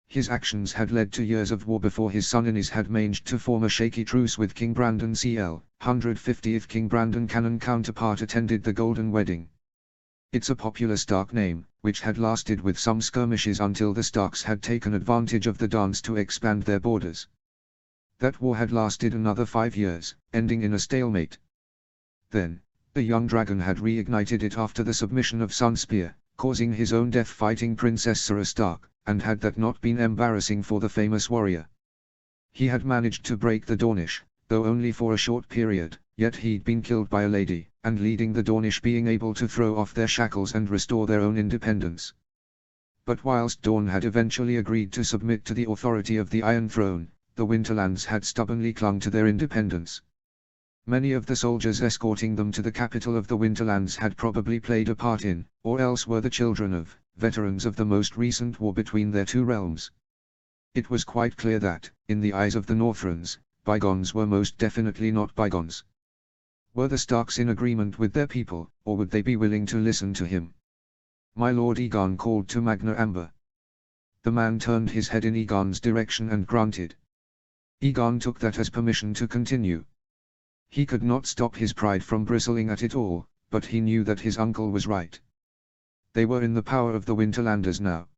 [SPEAKER 1] His actions had led to years of war before his son Aenys had managed to form a shaky truce with King Brandon CL. 150th King Brandon Cannon counterpart attended the Golden Wedding. It's a popular Stark name, which had lasted with some skirmishes until the Starks had taken advantage of the dance to expand their borders. That war had lasted another 5 years, ending in a stalemate. Then, the young dragon had reignited it after the submission of Sunspear, causing his own death fighting Princess Sarah Stark, and had that not been embarrassing for the famous warrior. He had managed to break the Dornish, though only for a short period, yet he'd been killed by a lady, and leading the Dornish being able to throw off their shackles and restore their own independence. But whilst Dorne had eventually agreed to submit to the authority of the Iron Throne, the Winterlands had stubbornly clung to their independence. Many of the soldiers escorting them to the capital of the Winterlands had probably played a part in, or else were the children of, veterans of the most recent war between their two realms. It was quite clear that, in the eyes of the Northrons, bygones were most definitely not bygones. Were the Starks in agreement with their people, or would they be willing to listen to him? My lord Aegon called to Magna Amber. The man turned his head in Aegon's direction and grunted. Aegon took that as permission to continue. He could not stop his pride from bristling at it all, but he knew that his uncle was right. They were in the power of the Winterlanders now.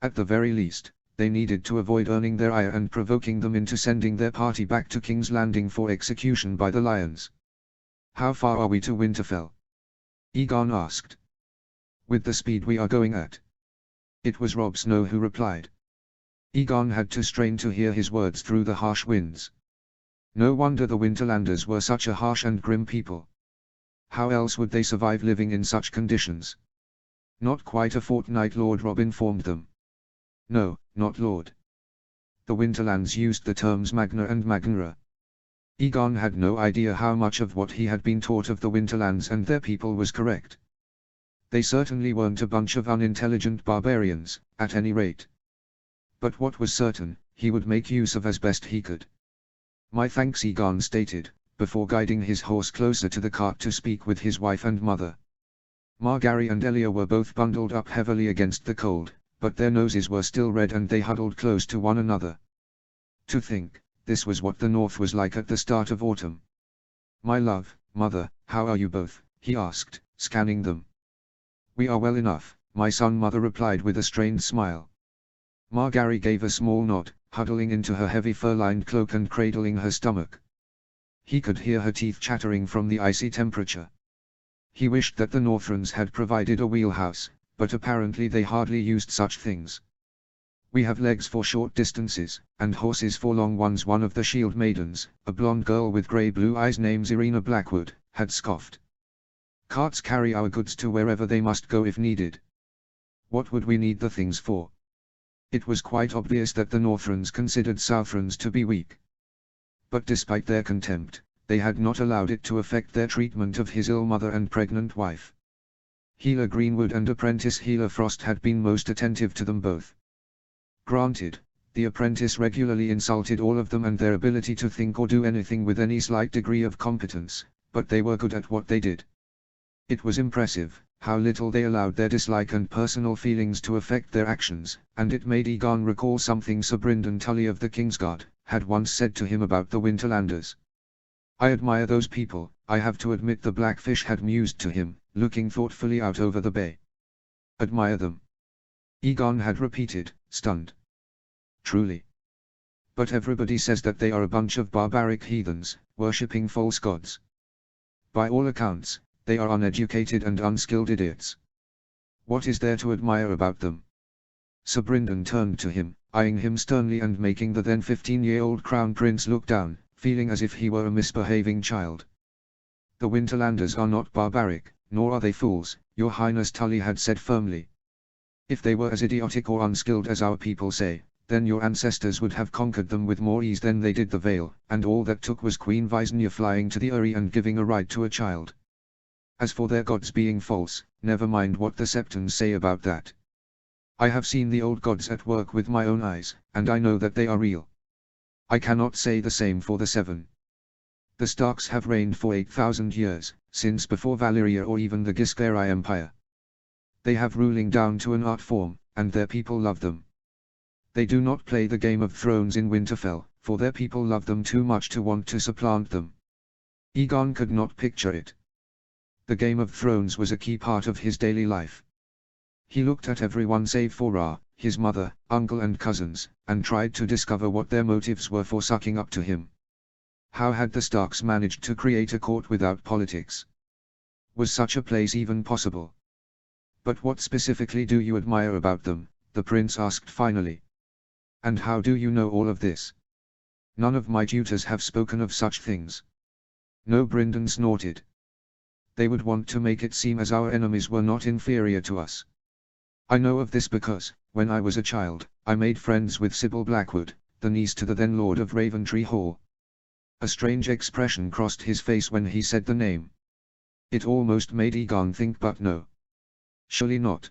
[SPEAKER 1] At the very least, they needed to avoid earning their ire and provoking them into sending their party back to King's Landing for execution by the lions. "How far are we to Winterfell?" Aegon asked. "With the speed we are going at." It was Robb Snow who replied. Aegon had to strain to hear his words through the harsh winds. No wonder the Winterlanders were such a harsh and grim people. How else would they survive living in such conditions? "Not quite a fortnight," Lord Robb informed them. "No, not Lord." The Winterlands used the terms Magna and Magnra. Aegon had no idea how much of what he had been taught of the Winterlands and their people was correct. They certainly weren't a bunch of unintelligent barbarians, at any rate. But what was certain, he would make use of as best he could. "My thanks," Aegon stated, before guiding his horse closer to the cart to speak with his wife and mother. Margaery and Elia were both bundled up heavily against the cold, but their noses were still red and they huddled close to one another. To think, this was what the North was like at the start of autumn. "My love, mother, how are you both?" he asked, scanning them. "We are well enough," my son, mother replied with a strained smile. Margaery gave a small nod, huddling into her heavy fur-lined cloak and cradling her stomach. He could hear her teeth chattering from the icy temperature. He wished that the Northrons had provided a wheelhouse, but apparently they hardly used such things. "We have legs for short distances, and horses for long ones," one of the Shield Maidens, a blonde girl with grey-blue eyes named Irina Blackwood, had scoffed. "Carts carry our goods to wherever they must go if needed. What would we need the things for?" It was quite obvious that the Northrons considered Southrons to be weak. But despite their contempt, they had not allowed it to affect their treatment of his ill mother and pregnant wife. Healer Greenwood and apprentice Healer Frost had been most attentive to them both. Granted, the apprentice regularly insulted all of them and their ability to think or do anything with any slight degree of competence, but they were good at what they did. It was impressive how little they allowed their dislike and personal feelings to affect their actions, and it made Aegon recall something Sir Brynden Tully of the Kingsguard had once said to him about the Winterlanders. "I admire those people," I have to admit the Blackfish had mused to him, looking thoughtfully out over the bay. "Admire them?" Aegon had repeated, stunned. "Truly. But everybody says that they are a bunch of barbaric heathens, worshipping false gods. By all accounts, they are uneducated and unskilled idiots. What is there to admire about them?" Sir Brynden turned to him, eyeing him sternly and making the then 15-year-old Crown Prince look down, feeling as if he were a misbehaving child. "The Winterlanders are not barbaric, nor are they fools," Your Highness, Tully had said firmly. "If they were as idiotic or unskilled as our people say, then your ancestors would have conquered them with more ease than they did the Vale, and all that took was Queen Visenya flying to the Eyrie and giving a ride to a child. As for their gods being false, never mind what the Septons say about that. I have seen the old gods at work with my own eyes, and I know that they are real. I cannot say the same for the Seven. The Starks have reigned for 8,000 years, since before Valyria or even the Giscari Empire. They have ruling down to an art form, and their people love them. They do not play the Game of Thrones in Winterfell, for their people love them too much to want to supplant them." Aegon could not picture it. The Game of Thrones was a key part of his daily life. He looked at everyone save for Ra, his mother, uncle and cousins, and tried to discover what their motives were for sucking up to him. How had the Starks managed to create a court without politics? Was such a place even possible? "But what specifically do you admire about them?" the prince asked finally. "And how do you know all of this?" "None of my tutors have spoken of such things." No, Brynden snorted. "They would want to make it seem as our enemies were not inferior to us. I know of this because, when I was a child, I made friends with Sybil Blackwood, the niece to the then Lord of Raventree Hall." A strange expression crossed his face when he said the name. It almost made Aegon think, but no. Surely not.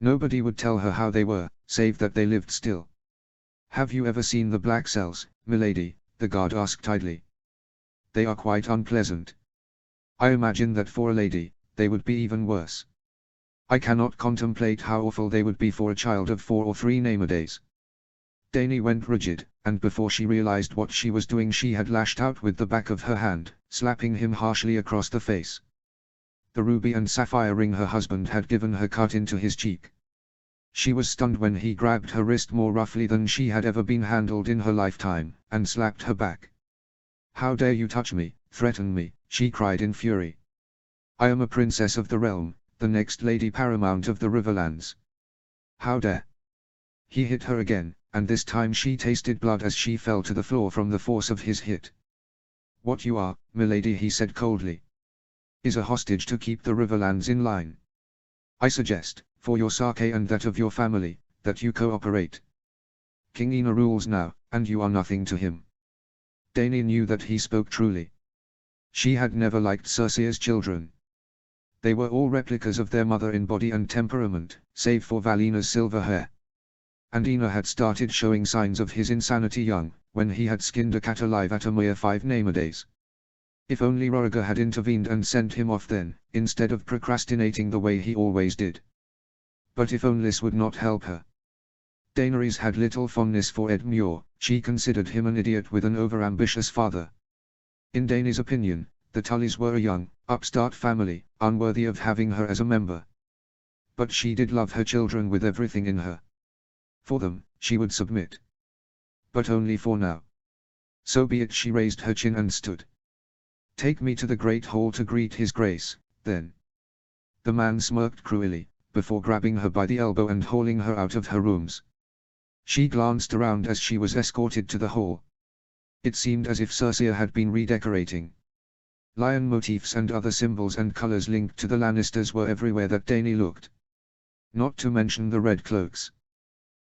[SPEAKER 1] Nobody would tell her how they were, save that they lived still. "Have you ever seen the black cells, milady?" the guard asked idly. "They are quite unpleasant. I imagine that for a lady, they would be even worse. I cannot contemplate how awful they would be for a child of 4 or 3 nowadays." Dany went rigid, and before she realized what she was doing she had lashed out with the back of her hand, slapping him harshly across the face. The ruby and sapphire ring her husband had given her cut into his cheek. She was stunned when he grabbed her wrist more roughly than she had ever been handled in her lifetime, and slapped her back. "How dare you touch me, threaten me," she cried in fury. "I am a princess of the realm, the next lady paramount of the Riverlands. How dare—" He hit her again, and this time she tasted blood as she fell to the floor from the force of his hit. "What you are, milady," he said coldly, "is a hostage to keep the Riverlands in line. I suggest, for your sake and that of your family, that you cooperate. King Ina rules now, and you are nothing to him." Dany knew that he spoke truly. She had never liked Cersea's children. They were all replicas of their mother in body and temperament, save for Valina's silver hair. And Ina had started showing signs of his insanity young, when he had skinned a cat alive at a mere 5 name-a-days. If only Roriger had intervened and sent him off then, instead of procrastinating the way he always did. But if only this would not help her. Daenerys had little fondness for Edmure, she considered him an idiot with an over-ambitious father. In Dany's opinion, the Tullys were a young, upstart family, unworthy of having her as a member. But she did love her children with everything in her. For them, she would submit. But only for now. So be it. She raised her chin and stood. "Take me to the Great Hall to greet his grace, then." The man smirked cruelly, before grabbing her by the elbow and hauling her out of her rooms. She glanced around as she was escorted to the hall. It seemed as if Cersei had been redecorating. Lion motifs and other symbols and colors linked to the Lannisters were everywhere that Dany looked. Not to mention the red cloaks.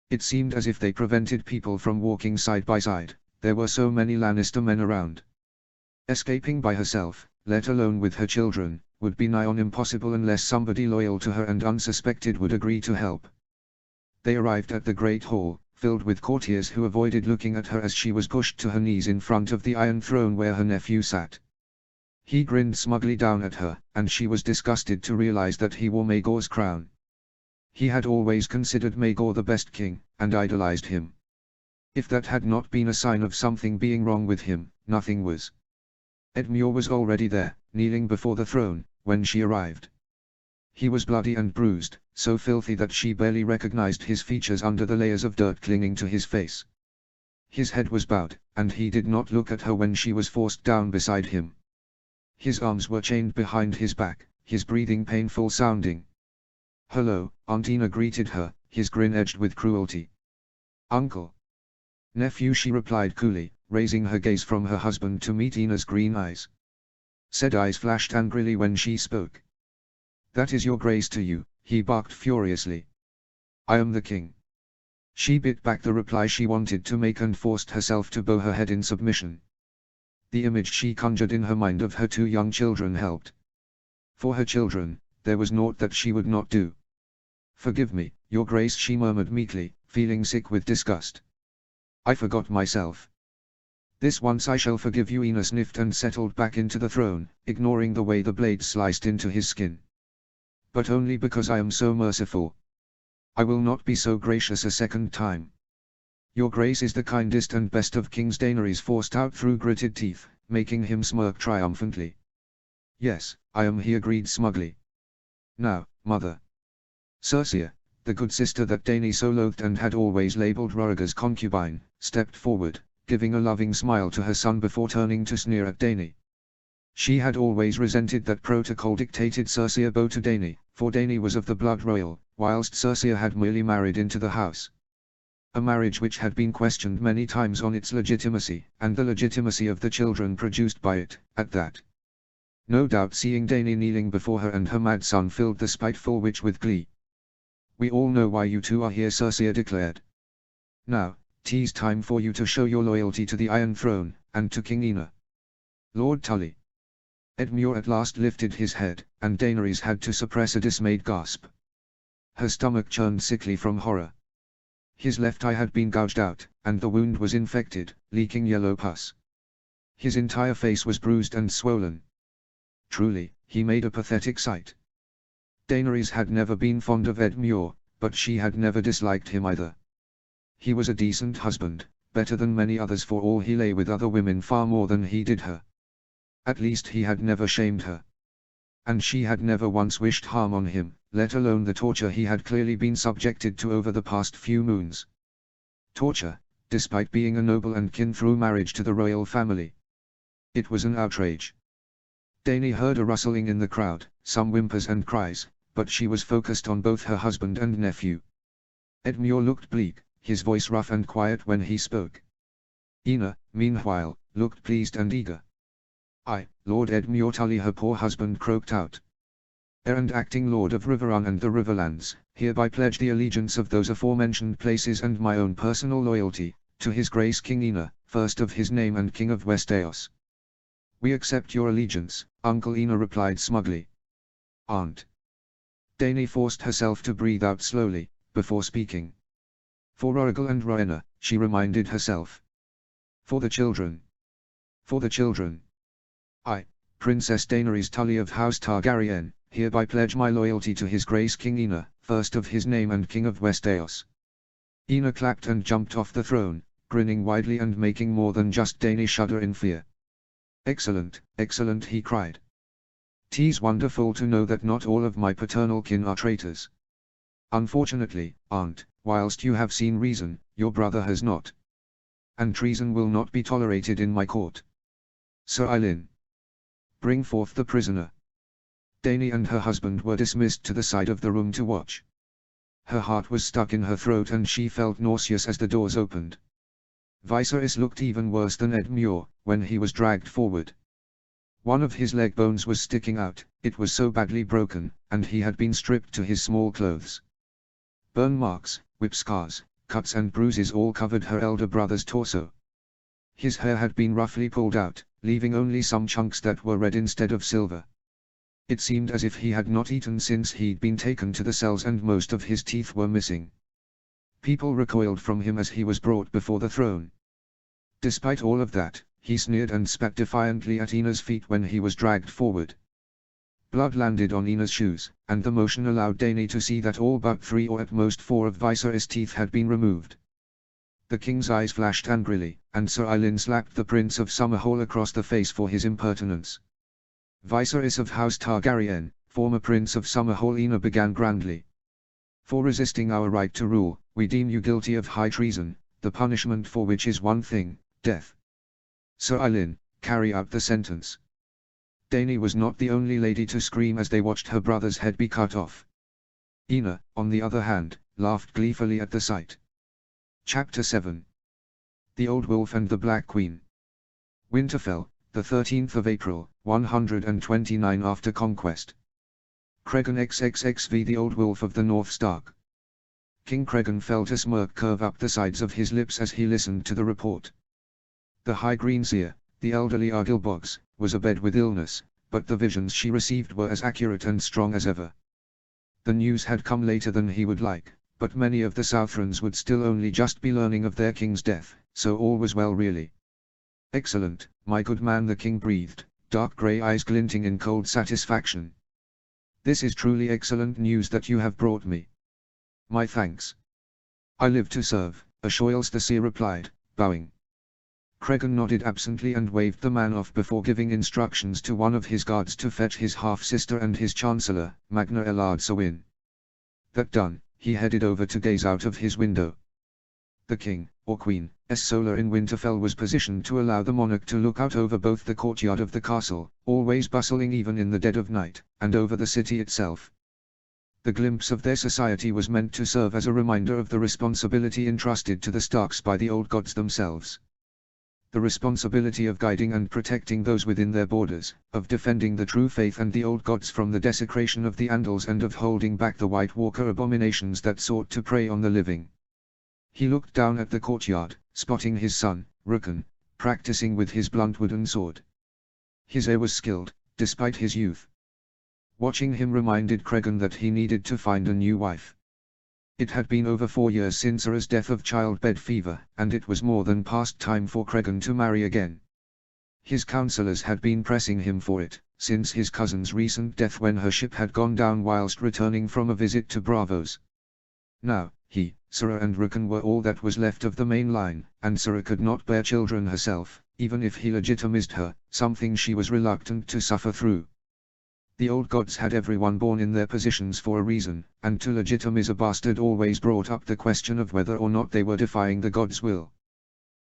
[SPEAKER 1] It seemed as if they prevented people from walking side by side, there were so many Lannister men around. Escaping by herself, let alone with her children, would be nigh on impossible unless somebody loyal to her and unsuspected would agree to help. They arrived at the Great Hall, filled with courtiers who avoided looking at her as she was pushed to her knees in front of the Iron Throne where her nephew sat. He grinned smugly down at her, and she was disgusted to realize that he wore Maegor's crown. He had always considered Maegor the best king, and idolized him. If that had not been a sign of something being wrong with him, nothing was. Edmure was already there, kneeling before the throne, when she arrived. He was bloody and bruised, so filthy that she barely recognized his features under the layers of dirt clinging to his face. His head was bowed, and he did not look at her when she was forced down beside him. His arms were chained behind his back, his breathing painful sounding. "Hello," Aunt Ina greeted her, his grin edged with cruelty. "Uncle." "Nephew," she replied coolly, raising her gaze from her husband to meet Ina's green eyes. Said eyes flashed angrily when she spoke. "That is your grace to you," he barked furiously. "I am the king." She bit back the reply she wanted to make and forced herself to bow her head in submission. The image she conjured in her mind of her 2 young children helped. For her children, there was naught that she would not do. "Forgive me, your grace," she murmured meekly, feeling sick with disgust. "I forgot myself." "This once I shall forgive you." Ina sniffed and settled back into the throne, ignoring the way the blade sliced into his skin. "But only because I am so merciful. I will not be so gracious a second time." "Your grace is the kindest and best of kings," Daenerys forced out through gritted teeth, making him smirk triumphantly. "Yes, I am," he agreed smugly. "Now, mother." Cersei, the good sister that Dany so loathed and had always labeled Roriger's concubine, stepped forward, giving a loving smile to her son before turning to sneer at Dany. She had always resented that protocol dictated Cersei bow to Dany, for Dany was of the blood royal, whilst Cersei had merely married into the house. A marriage which had been questioned many times on its legitimacy, and the legitimacy of the children produced by it, at that. No doubt seeing Dany kneeling before her and her mad son filled the spiteful witch with glee. "We all know why you 2 are here," Cersei declared. "Now, 'tis time for you to show your loyalty to the Iron Throne, and to King Ina." "Lord Tully." Edmure at last lifted his head, and Daenerys had to suppress a dismayed gasp. Her stomach churned sickly from horror. His left eye had been gouged out, and the wound was infected, leaking yellow pus. His entire face was bruised and swollen. Truly, he made a pathetic sight. Daenerys had never been fond of Edmure, but she had never disliked him either. He was a decent husband, better than many others, for all he lay with other women far more than he did her. At least he had never shamed her. And she had never once wished harm on him, let alone the torture he had clearly been subjected to over the past few moons. Torture, despite being a noble and kin through marriage to the royal family. It was an outrage. Dany heard a rustling in the crowd, some whimpers and cries, but she was focused on both her husband and nephew. Edmure looked bleak, his voice rough and quiet when he spoke. Ina, meanwhile, looked pleased and eager. "I, Lord Edmure Tully," her poor husband croaked out, "heir and acting Lord of Riverrun and the Riverlands, hereby pledge the allegiance of those aforementioned places and my own personal loyalty, to His Grace King Ina, first of his name and King of Westeros." "We accept your allegiance," Uncle Ina replied smugly. "Aunt." Dany forced herself to breathe out slowly, before speaking. "For Rhaegal and Rhaena," she reminded herself. "For the children. For the children. I, Princess Daenerys Tully of House Targaryen, hereby pledge my loyalty to His Grace King Ina, first of his name and King of Westeros." Ina clapped and jumped off the throne, grinning widely and making more than just Dany shudder in fear. "Excellent, excellent," he cried. "'Tis wonderful to know that not all of my paternal kin are traitors. Unfortunately, aunt, whilst you have seen reason, your brother has not. And treason will not be tolerated in my court. Sir Eilyn, bring forth the prisoner." Dany and her husband were dismissed to the side of the room to watch. Her heart was stuck in her throat and she felt nauseous as the doors opened. Viserys looked even worse than Edmure, when he was dragged forward. One of his leg bones was sticking out, it was so badly broken, and he had been stripped to his small clothes. Burn marks, whip scars, cuts and bruises all covered her elder brother's torso. His hair had been roughly pulled out, leaving only some chunks that were red instead of silver. It seemed as if he had not eaten since he'd been taken to the cells, and most of his teeth were missing. People recoiled from him as he was brought before the throne. Despite all of that, he sneered and spat defiantly at Ina's feet when he was dragged forward. Blood landed on Ina's shoes, and the motion allowed Dany to see that all but 3 or at most 4 of Viserys' teeth had been removed. The king's eyes flashed angrily, and Sir Eilyn slapped the Prince of Summerhall across the face for his impertinence. "Viserys of House Targaryen, former Prince of Summerhall," Ina began grandly. "For resisting our right to rule, we deem you guilty of high treason, the punishment for which is one thing, death. Sir Eilyn, carry out the sentence." Dany was not the only lady to scream as they watched her brother's head be cut off. Ina, on the other hand, laughed gleefully at the sight. Chapter 7. The Old Wolf and the Black Queen. Winterfell, the 13th of April, 129 after conquest. Cregan XXXV, the Old Wolf of the North Stark. King Cregan felt a smirk curve up the sides of his lips as he listened to the report. The High Green Seer, the elderly Argyll Boggs, was abed with illness, but the visions she received were as accurate and strong as ever. The news had come later than he would like, but many of the Southrons would still only just be learning of their king's death, so all was well really. "Excellent, my good man," the king breathed, dark grey eyes glinting in cold satisfaction. "This is truly excellent news that you have brought me. My thanks." "I live to serve," Ashoyles the seer replied, bowing. Cregan nodded absently and waved the man off before giving instructions to one of his guards to fetch his half-sister and his chancellor, Magna Ellard Sawin. That done, he headed over to gaze out of his window. The king, or queen, Solar in Winterfell was positioned to allow the monarch to look out over both the courtyard of the castle, always bustling even in the dead of night, and over the city itself. The glimpse of their society was meant to serve as a reminder of the responsibility entrusted to the Starks by the old gods themselves. The responsibility of guiding and protecting those within their borders, of defending the true faith and the old gods from the desecration of the Andals, and of holding back the White Walker abominations that sought to prey on the living. He looked down at the courtyard, spotting his son, Rickon, practicing with his blunt wooden sword. His heir was skilled, despite his youth. Watching him reminded Cregan that he needed to find a new wife. It had been over 4 years since Sura's death of childbed fever, and it was more than past time for Cregan to marry again. His counselors had been pressing him for it, since his cousin's recent death when her ship had gone down whilst returning from a visit to Braavos. Now, he, Sura and Rukan were all that was left of the main line, and Sura could not bear children herself, even if he legitimized her, something she was reluctant to suffer through. The old gods had everyone born in their positions for a reason, and to legitimize a bastard always brought up the question of whether or not they were defying the gods' will.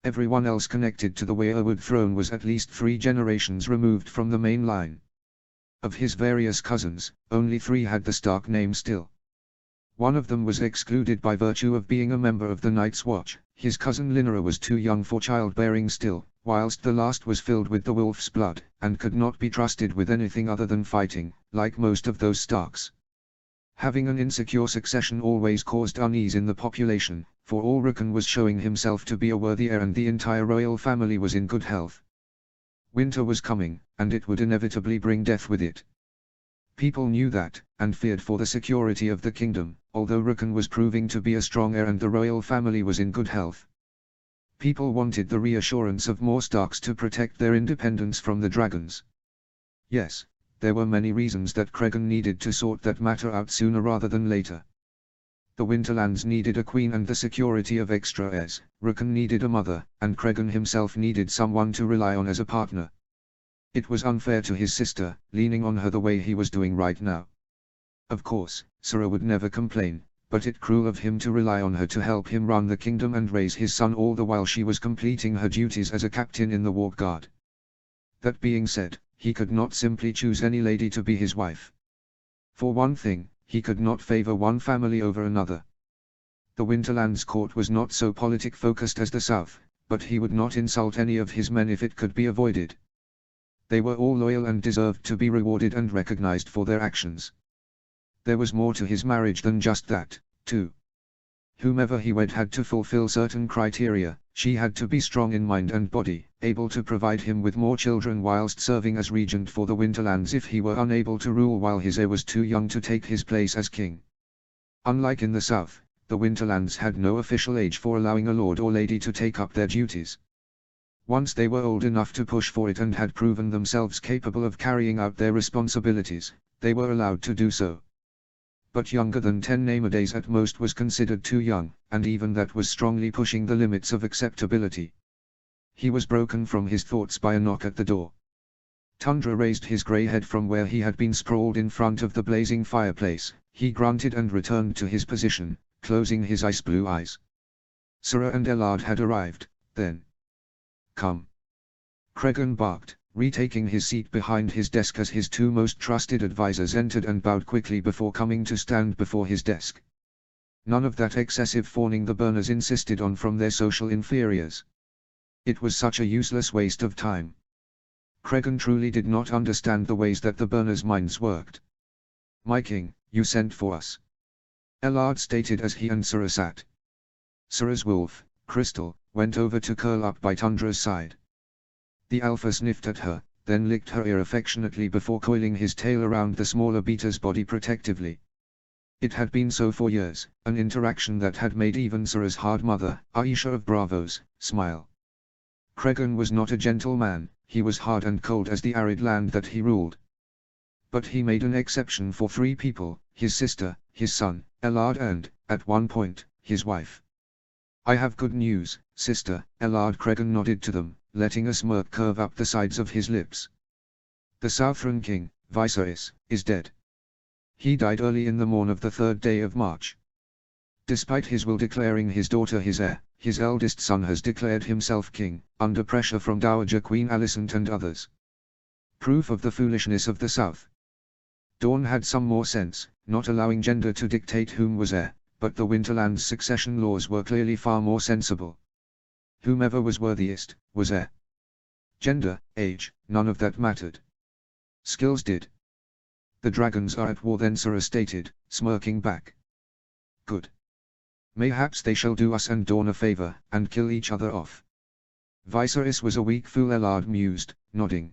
[SPEAKER 1] Everyone else connected to the Weirwood throne was at least 3 generations removed from the main line. Of his various cousins, only 3 had the Stark name still. One of them was excluded by virtue of being a member of the Night's Watch. His cousin Linara was too young for childbearing still, whilst the last was filled with the wolf's blood, and could not be trusted with anything other than fighting, like most of those Starks. Having an insecure succession always caused unease in the population, for all Rukan was showing himself to be a worthy heir and the entire royal family was in good health. Winter was coming, and it would inevitably bring death with it. People knew that, and feared for the security of the kingdom, although Rukan was proving to be a strong heir and the royal family was in good health. People wanted the reassurance of more Starks to protect their independence from the dragons. Yes, there were many reasons that Cregan needed to sort that matter out sooner rather than later. The Winterlands needed a queen and the security of extra heirs, Rukan needed a mother, and Cregan himself needed someone to rely on as a partner. It was unfair to his sister, leaning on her the way he was doing right now. Of course, Sura would never complain, but it cruel of him to rely on her to help him run the kingdom and raise his son all the while she was completing her duties as a captain in the War Guard. That being said, he could not simply choose any lady to be his wife. For one thing, he could not favor one family over another. The Winterlands court was not so politic-focused as the South, but he would not insult any of his men if it could be avoided. They were all loyal and deserved to be rewarded and recognized for their actions. There was more to his marriage than just that, too. Whomever he wed had to fulfill certain criteria. She had to be strong in mind and body, able to provide him with more children whilst serving as regent for the Winterlands if he were unable to rule while his heir was too young to take his place as king. Unlike in the South, the Winterlands had no official age for allowing a lord or lady to take up their duties. Once they were old enough to push for it and had proven themselves capable of carrying out their responsibilities, they were allowed to do so. But younger than 10 namadays at most was considered too young, and even that was strongly pushing the limits of acceptability. He was broken from his thoughts by a knock at the door. Tundra raised his grey head from where he had been sprawled in front of the blazing fireplace. He grunted and returned to his position, closing his ice blue eyes. Sura and Ellard had arrived, then. Come. Cregan barked, retaking his seat behind his desk as his 2 most trusted advisors entered and bowed quickly before coming to stand before his desk. None of that excessive fawning the Burners insisted on from their social inferiors. It was such a useless waste of time. Cregan truly did not understand the ways that the Burners' minds worked. "My king, you sent for us," Ellard stated as he and Sura sat. Sura's wolf, Crystal, went over to curl up by Tundra's side. The alpha sniffed at her, then licked her ear affectionately before coiling his tail around the smaller beater's body protectively. It had been so for years, an interaction that had made even Sura's hard mother, Aisha of Braavos, smile. Cregan was not a gentle man, he was hard and cold as the arid land that he ruled. But he made an exception for 3 people, his sister, his son, Ellard and, at one point, his wife. "I have good news, sister," Ellard Cregan nodded to them, letting a smirk curve up the sides of his lips. "The Southron king, Viserys, is dead. He died early in the morn of the 3rd day of March. Despite his will declaring his daughter his heir, his eldest son has declared himself king, under pressure from Dowager Queen Alicent and others. Proof of the foolishness of the South. Dorne had some more sense, not allowing gender to dictate whom was heir, but the Winterland's succession laws were clearly far more sensible. Whomever was worthiest, was heir. Gender, age, none of that mattered. Skills did. The dragons are at war then, Sura stated, smirking back. Good. Mayhaps they shall do us and Dorne a favor, and kill each other off. Viserys was a weak fool, Ellard mused, nodding.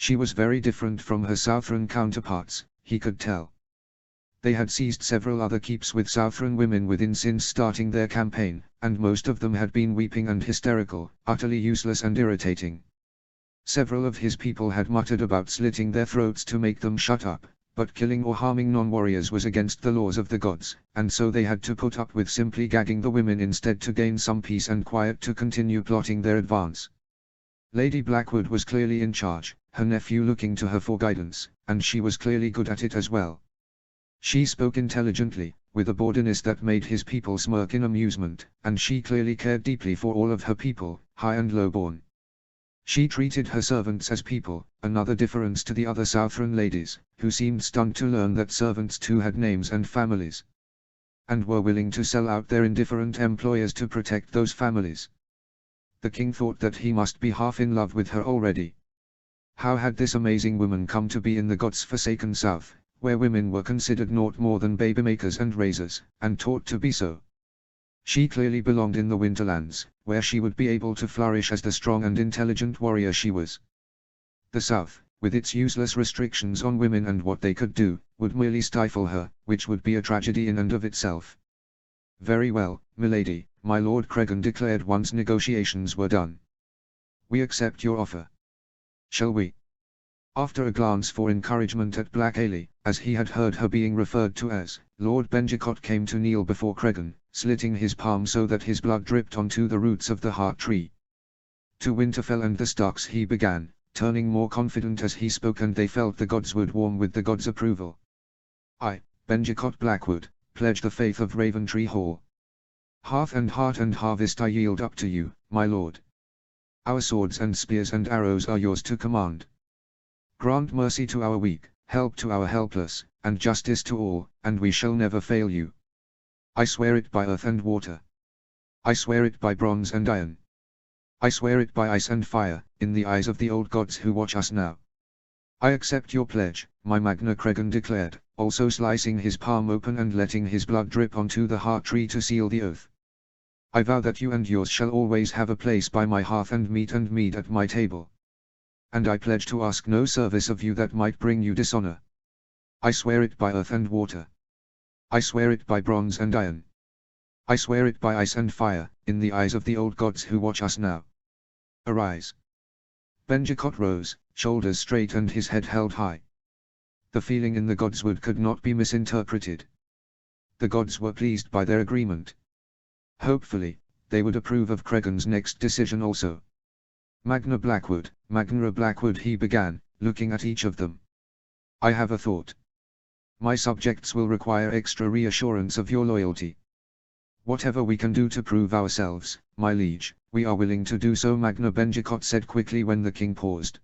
[SPEAKER 1] She was very different from her Southron counterparts, he could tell. They had seized several other keeps with Southron women within since starting their campaign, and most of them had been weeping and hysterical, utterly useless and irritating. Several of his people had muttered about slitting their throats to make them shut up, but killing or harming non-warriors was against the laws of the gods, and so they had to put up with simply gagging the women instead to gain some peace and quiet to continue plotting their advance. Lady Blackwood was clearly in charge, her nephew looking to her for guidance, and she was clearly good at it as well. She spoke intelligently, with a boredom that made his people smirk in amusement, and she clearly cared deeply for all of her people, high and low-born. She treated her servants as people, another difference to the other Southron ladies, who seemed stunned to learn that servants too had names and families, and were willing to sell out their indifferent employers to protect those families. The king thought that he must be half in love with her already. How had this amazing woman come to be in the God's-forsaken South, where women were considered naught more than baby-makers and raisers, and taught to be so? She clearly belonged in the Winterlands, where she would be able to flourish as the strong and intelligent warrior she was. The South, with its useless restrictions on women and what they could do, would merely stifle her, which would be a tragedy in and of itself. "Very well, milady," my Lord Cregan declared once negotiations were done. "We accept your offer. Shall we?" After a glance for encouragement at Black Ailey, as he had heard her being referred to as, Lord Benjicott came to kneel before Cregan, slitting his palm so that his blood dripped onto the roots of the heart tree. "To Winterfell and the Starks," he began, turning more confident as he spoke, and they felt the gods would warm with the gods' approval. "I, Benjicott Blackwood, pledge the faith of Raventree Hall. Hearth and heart and harvest I yield up to you, my lord. Our swords and spears and arrows are yours to command. Grant mercy to our weak, help to our helpless, and justice to all, and we shall never fail you. I swear it by earth and water. I swear it by bronze and iron. I swear it by ice and fire, in the eyes of the old gods who watch us now. I accept your pledge," my Magna Cregan declared, also slicing his palm open and letting his blood drip onto the heart tree to seal the oath. "I vow that you and yours shall always have a place by my hearth and mead at my table. And I pledge to ask no service of you that might bring you dishonor. I swear it by earth and water. I swear it by bronze and iron. I swear it by ice and fire, in the eyes of the old gods who watch us now. Arise." Benjicott rose, shoulders straight and his head held high. The feeling in the godswood could not be misinterpreted. The gods were pleased by their agreement. Hopefully, they would approve of Cregan's next decision also. Magna Blackwood," he began, looking at each of them. "I have a thought. My subjects will require extra reassurance of your loyalty. Whatever we can do to prove ourselves, my liege, we are willing to do so," Magna Benjicott said quickly when the king paused.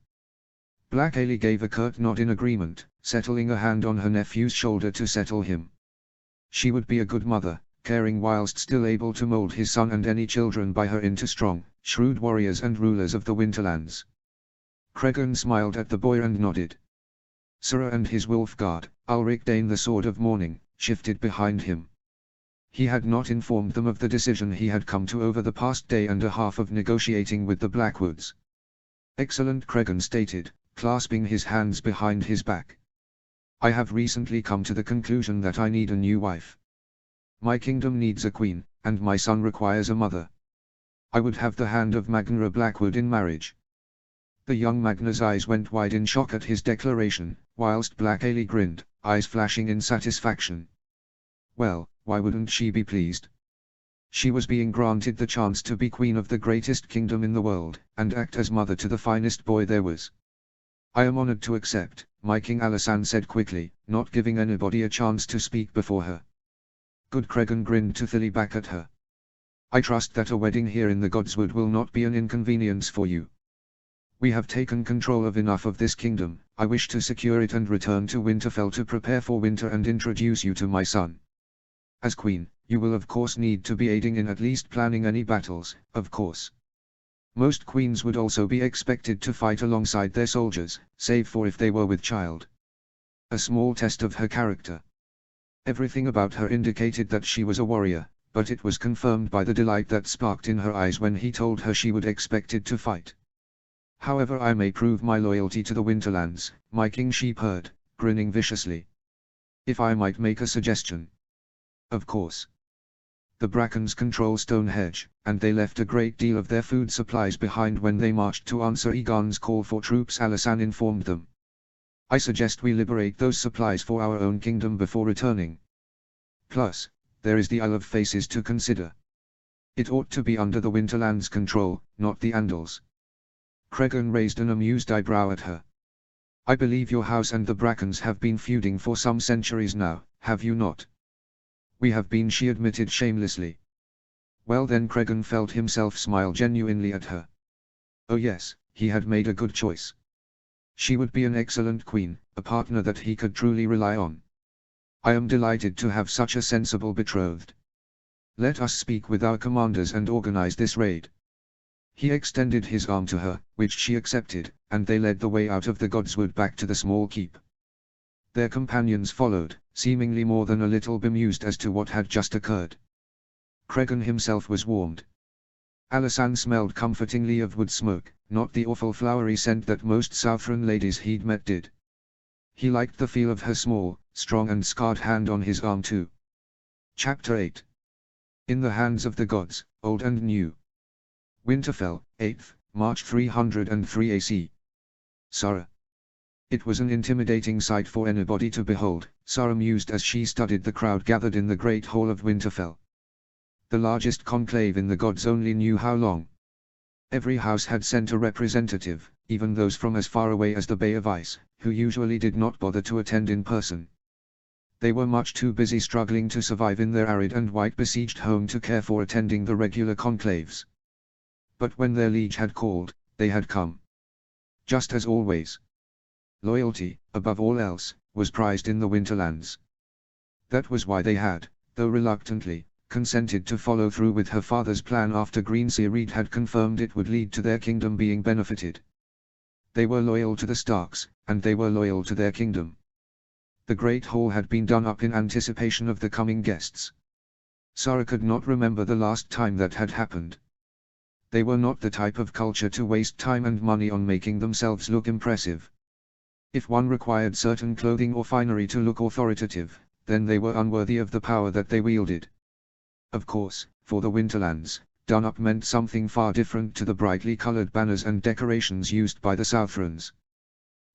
[SPEAKER 1] Black Ailey gave a curt nod in agreement, settling a hand on her nephew's shoulder to settle him. She would be a good mother, caring whilst still able to mold his son and any children by her into strong, shrewd warriors and rulers of the Winterlands. Cregan smiled at the boy and nodded. Sura and his wolf guard, Ulrich Dane the Sword of Morning, shifted behind him. He had not informed them of the decision he had come to over the past day and a half of negotiating with the Blackwoods. "Excellent," Cregan stated, clasping his hands behind his back. "I have recently come to the conclusion that I need a new wife. My kingdom needs a queen, and my son requires a mother. I would have the hand of Magna Blackwood in marriage." The young Magna's eyes went wide in shock at his declaration, whilst Black Ailey grinned, eyes flashing in satisfaction. Well, why wouldn't she be pleased? She was being granted the chance to be queen of the greatest kingdom in the world, and act as mother to the finest boy there was. "I am honored to accept," my King Alysanne said quickly, not giving anybody a chance to speak before her. Good. Cregan grinned toothily back at her. "I trust that a wedding here in the Godswood will not be an inconvenience for you. We have taken control of enough of this kingdom. I wish to secure it and return to Winterfell to prepare for winter and introduce you to my son. As queen, you will of course need to be aiding in at least planning any battles, of course. Most queens would also be expected to fight alongside their soldiers, save for if they were with child. A small test of her character. Everything about her indicated that she was a warrior, but it was confirmed by the delight that sparked in her eyes when he told her she would expected to fight. However I may prove my loyalty to the Winterlands, my king sheepherd, grinning viciously. If I might make a suggestion. Of course. The Brackens control Stonehenge, and they left a great deal of their food supplies behind when they marched to answer Egon's call for troops, Alysanne informed them. I suggest we liberate those supplies for our own kingdom before returning. Plus, there is the Isle of Faces to consider. It ought to be under the Winterland's control, not the Andals. Cregan raised an amused eyebrow at her. I believe your house and the Brackens have been feuding for some centuries now, have you not? We have been, she admitted shamelessly. Well then, Cregan felt himself smile genuinely at her. Oh yes, he had made a good choice. She would be an excellent queen, a partner that he could truly rely on. I am delighted to have such a sensible betrothed. Let us speak with our commanders and organize this raid. He extended his arm to her, which she accepted, and they led the way out of the Godswood back to the small keep. Their companions followed, seemingly more than a little bemused as to what had just occurred. Cregan himself was warmed. Alysanne smelled comfortingly of wood smoke, not the awful flowery scent that most Southron ladies he'd met did. He liked the feel of her small, strong and scarred hand on his arm too. Chapter 8. In the Hands of the Gods, Old and New. Winterfell, 8th, March 303 AC. Sara. It was an intimidating sight for anybody to behold, Sara mused as she studied the crowd gathered in the great hall of Winterfell. The largest conclave in the gods only knew how long. Every house had sent a representative, even those from as far away as the Bay of Ice, who usually did not bother to attend in person. They were much too busy struggling to survive in their arid and white-besieged home to care for attending the regular conclaves. But when their liege had called, they had come. Just as always. Loyalty, above all else, was prized in the Winterlands. That was why they had, though reluctantly, consented to follow through with her father's plan after Greenseer Reed had confirmed it would lead to their kingdom being benefited. They were loyal to the Starks, and they were loyal to their kingdom. The great hall had been done up in anticipation of the coming guests. Sara could not remember the last time that had happened. They were not the type of culture to waste time and money on making themselves look impressive. If one required certain clothing or finery to look authoritative, then they were unworthy of the power that they wielded. Of course, for the Winterlands, done-up meant something far different to the brightly colored banners and decorations used by the Southrons.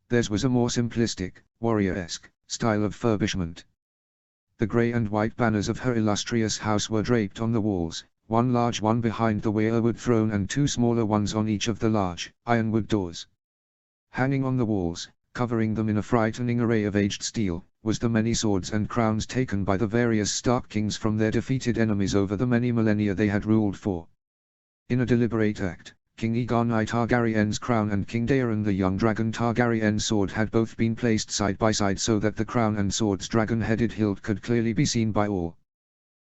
[SPEAKER 1] Theirs was a more simplistic, warrior-esque, style of furbishment. The grey and white banners of her illustrious house were draped on the walls, one large one behind the weirwood throne and two smaller ones on each of the large, ironwood doors. Hanging on the walls, covering them in a frightening array of aged steel, was the many swords and crowns taken by the various Stark kings from their defeated enemies over the many millennia they had ruled for. In a deliberate act, King Aegon I Targaryen's crown and King Daeron the young dragon Targaryen's sword had both been placed side by side so that the crown and sword's dragon-headed hilt could clearly be seen by all.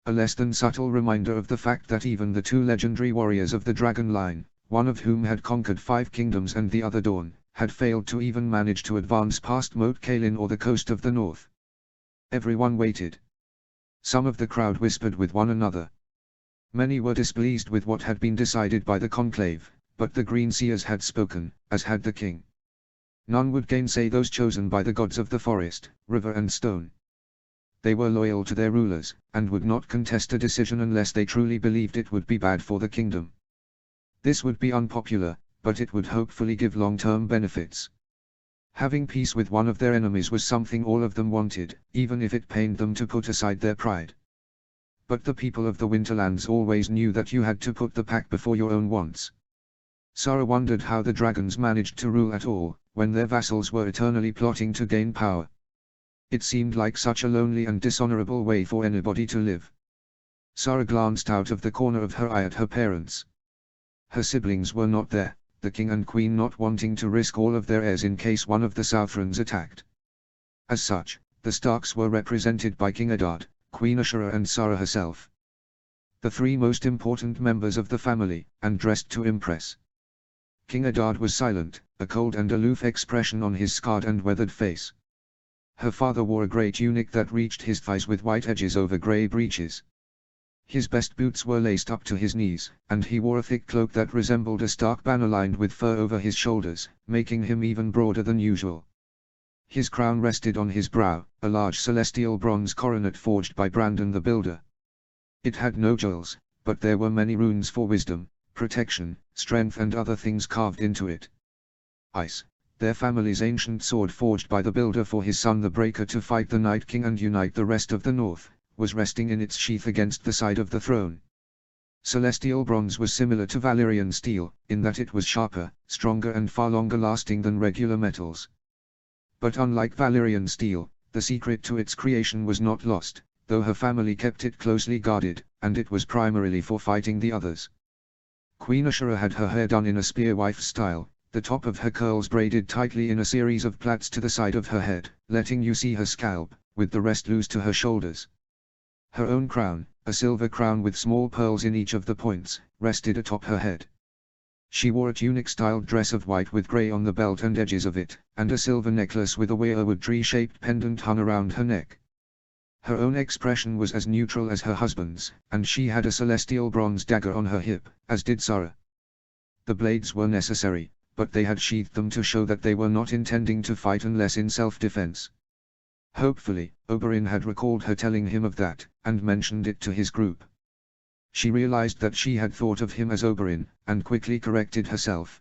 [SPEAKER 1] A less than subtle reminder of the fact that even the two legendary warriors of the dragon line, one of whom had conquered 5 kingdoms and the other Dorne, had failed to even manage to advance past Moat Cailin or the coast of the north. Everyone waited. Some of the crowd whispered with one another. Many were displeased with what had been decided by the conclave, but the Greenseers had spoken, as had the king. None would gainsay those chosen by the gods of the forest, river and stone. They were loyal to their rulers, and would not contest a decision unless they truly believed it would be bad for the kingdom. This would be unpopular, but it would hopefully give long-term benefits. Having peace with one of their enemies was something all of them wanted, even if it pained them to put aside their pride. But the people of the Winterlands always knew that you had to put the pack before your own wants. Sara wondered how the dragons managed to rule at all, when their vassals were eternally plotting to gain power. It seemed like such a lonely and dishonorable way for anybody to live. Sara glanced out of the corner of her eye at her parents. Her siblings were not there, the king and queen not wanting to risk all of their heirs in case one of the Southrons attacked. As such, the Starks were represented by King Eddard, Queen Ashera and Sara herself. The 3 most important members of the family, and dressed to impress. King Eddard was silent, a cold and aloof expression on his scarred and weathered face. Her father wore a grey tunic that reached his thighs with white edges over grey breeches. His best boots were laced up to his knees, and he wore a thick cloak that resembled a stark banner lined with fur over his shoulders, making him even broader than usual. His crown rested on his brow, a large celestial bronze coronet forged by Brandon the Builder. It had no jewels, but there were many runes for wisdom, protection, strength and other things carved into it. Ice, their family's ancient sword forged by the Builder for his son the Breaker to fight the Night King and unite the rest of the North, was resting in its sheath against the side of the throne. Celestial bronze was similar to Valyrian steel, in that it was sharper, stronger and far longer lasting than regular metals. But unlike Valyrian steel, the secret to its creation was not lost, though her family kept it closely guarded, and it was primarily for fighting the others. Queen Ashura had her hair done in a spearwife style, the top of her curls braided tightly in a series of plaits to the side of her head, letting you see her scalp, with the rest loose to her shoulders. Her own crown, a silver crown with small pearls in each of the points, rested atop her head. She wore a tunic-styled dress of white with grey on the belt and edges of it, and a silver necklace with a weirwood tree-shaped pendant hung around her neck. Her own expression was as neutral as her husband's, and she had a celestial bronze dagger on her hip, as did Sara. The blades were necessary, but they had sheathed them to show that they were not intending to fight unless in self-defense. Hopefully, Oberyn had recalled her telling him of that, and mentioned it to his group. She realized that she had thought of him as Oberyn, and quickly corrected herself.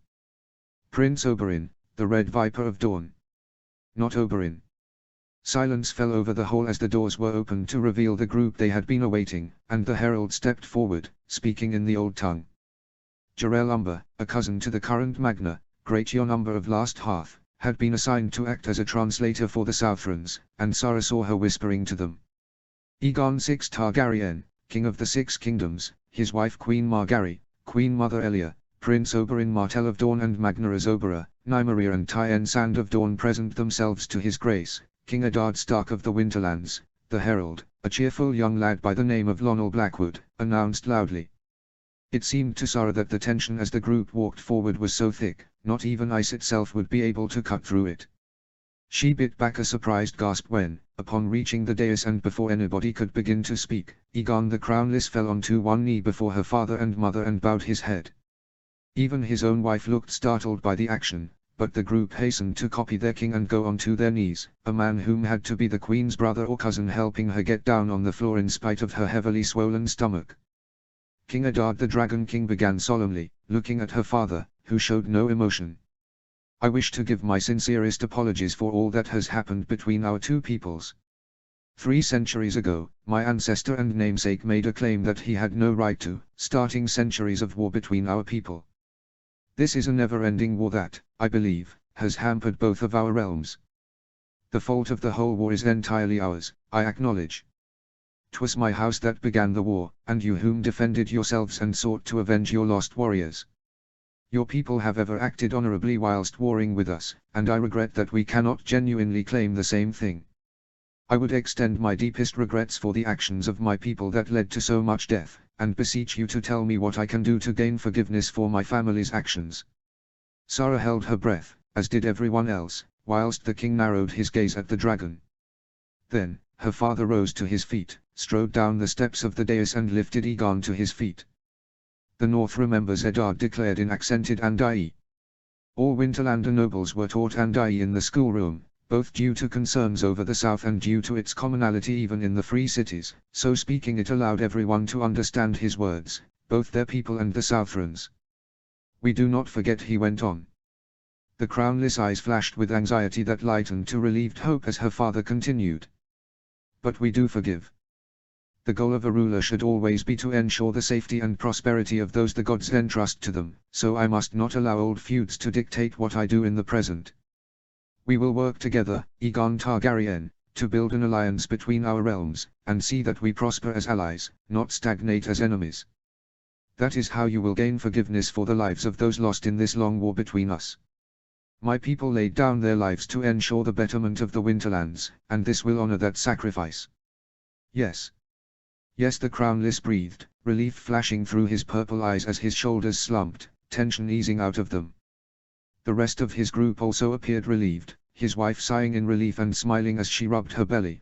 [SPEAKER 1] Prince Oberyn, the Red Viper of Dawn. Not Oberyn. Silence fell over the hall as the doors were opened to reveal the group they had been awaiting, and the herald stepped forward, speaking in the Old Tongue. Jarell Umber, a cousin to the current Magna, Great Jon Umber of Last Hearth, had been assigned to act as a translator for the Southrons, and Sara saw her whispering to them. Aegon VI Targaryen, King of the Six Kingdoms, his wife Queen Margaery, Queen Mother Elia, Prince Oberyn Martell of Dawn and Magna Oberyn, Nymeria and Tyen Sand of Dawn present themselves to his grace, King Eddard Stark of the Winterlands, the herald, a cheerful young lad by the name of Lonel Blackwood, announced loudly. It seemed to Sara that the tension as the group walked forward was so thick, not even ice itself would be able to cut through it. She bit back a surprised gasp when, upon reaching the dais and before anybody could begin to speak, Aegon the Crownless fell onto one knee before her father and mother and bowed his head. Even his own wife looked startled by the action, but the group hastened to copy their king and go onto their knees, a man whom had to be the queen's brother or cousin helping her get down on the floor in spite of her heavily swollen stomach. King Eddard the Dragon King began solemnly, looking at her father, who showed no emotion. I wish to give my sincerest apologies for all that has happened between our two peoples. 3 centuries ago, my ancestor and namesake made a claim that he had no right to, starting centuries of war between our people. This is a never-ending war that, I believe, has hampered both of our realms. The fault of the whole war is entirely ours, I acknowledge. 'Twas my house that began the war, and you whom defended yourselves and sought to avenge your lost warriors. Your people have ever acted honorably whilst warring with us, and I regret that we cannot genuinely claim the same thing. I would extend my deepest regrets for the actions of my people that led to so much death, and beseech you to tell me what I can do to gain forgiveness for my family's actions. Sara held her breath, as did everyone else, whilst the king narrowed his gaze at the dragon. Then, her father rose to his feet, strode down the steps of the dais and lifted Aegon to his feet. The North remembers, Eddard declared in accented Andai. All Winterlander nobles were taught Andai in the schoolroom, both due to concerns over the South and due to its commonality even in the free cities, so speaking it allowed everyone to understand his words, both their people and the Southrons. We do not forget, he went on. The crownless eyes flashed with anxiety that lightened to relieved hope as her father continued. But we do forgive. The goal of a ruler should always be to ensure the safety and prosperity of those the gods entrust to them, so I must not allow old feuds to dictate what I do in the present. We will work together, Aegon Targaryen, to build an alliance between our realms, and see that we prosper as allies, not stagnate as enemies. That is how you will gain forgiveness for the lives of those lost in this long war between us. My people laid down their lives to ensure the betterment of the Winterlands, and this will honor that sacrifice. Yes. Yes, the crownless breathed, relief flashing through his purple eyes as his shoulders slumped, tension easing out of them. The rest of his group also appeared relieved, his wife sighing in relief and smiling as she rubbed her belly,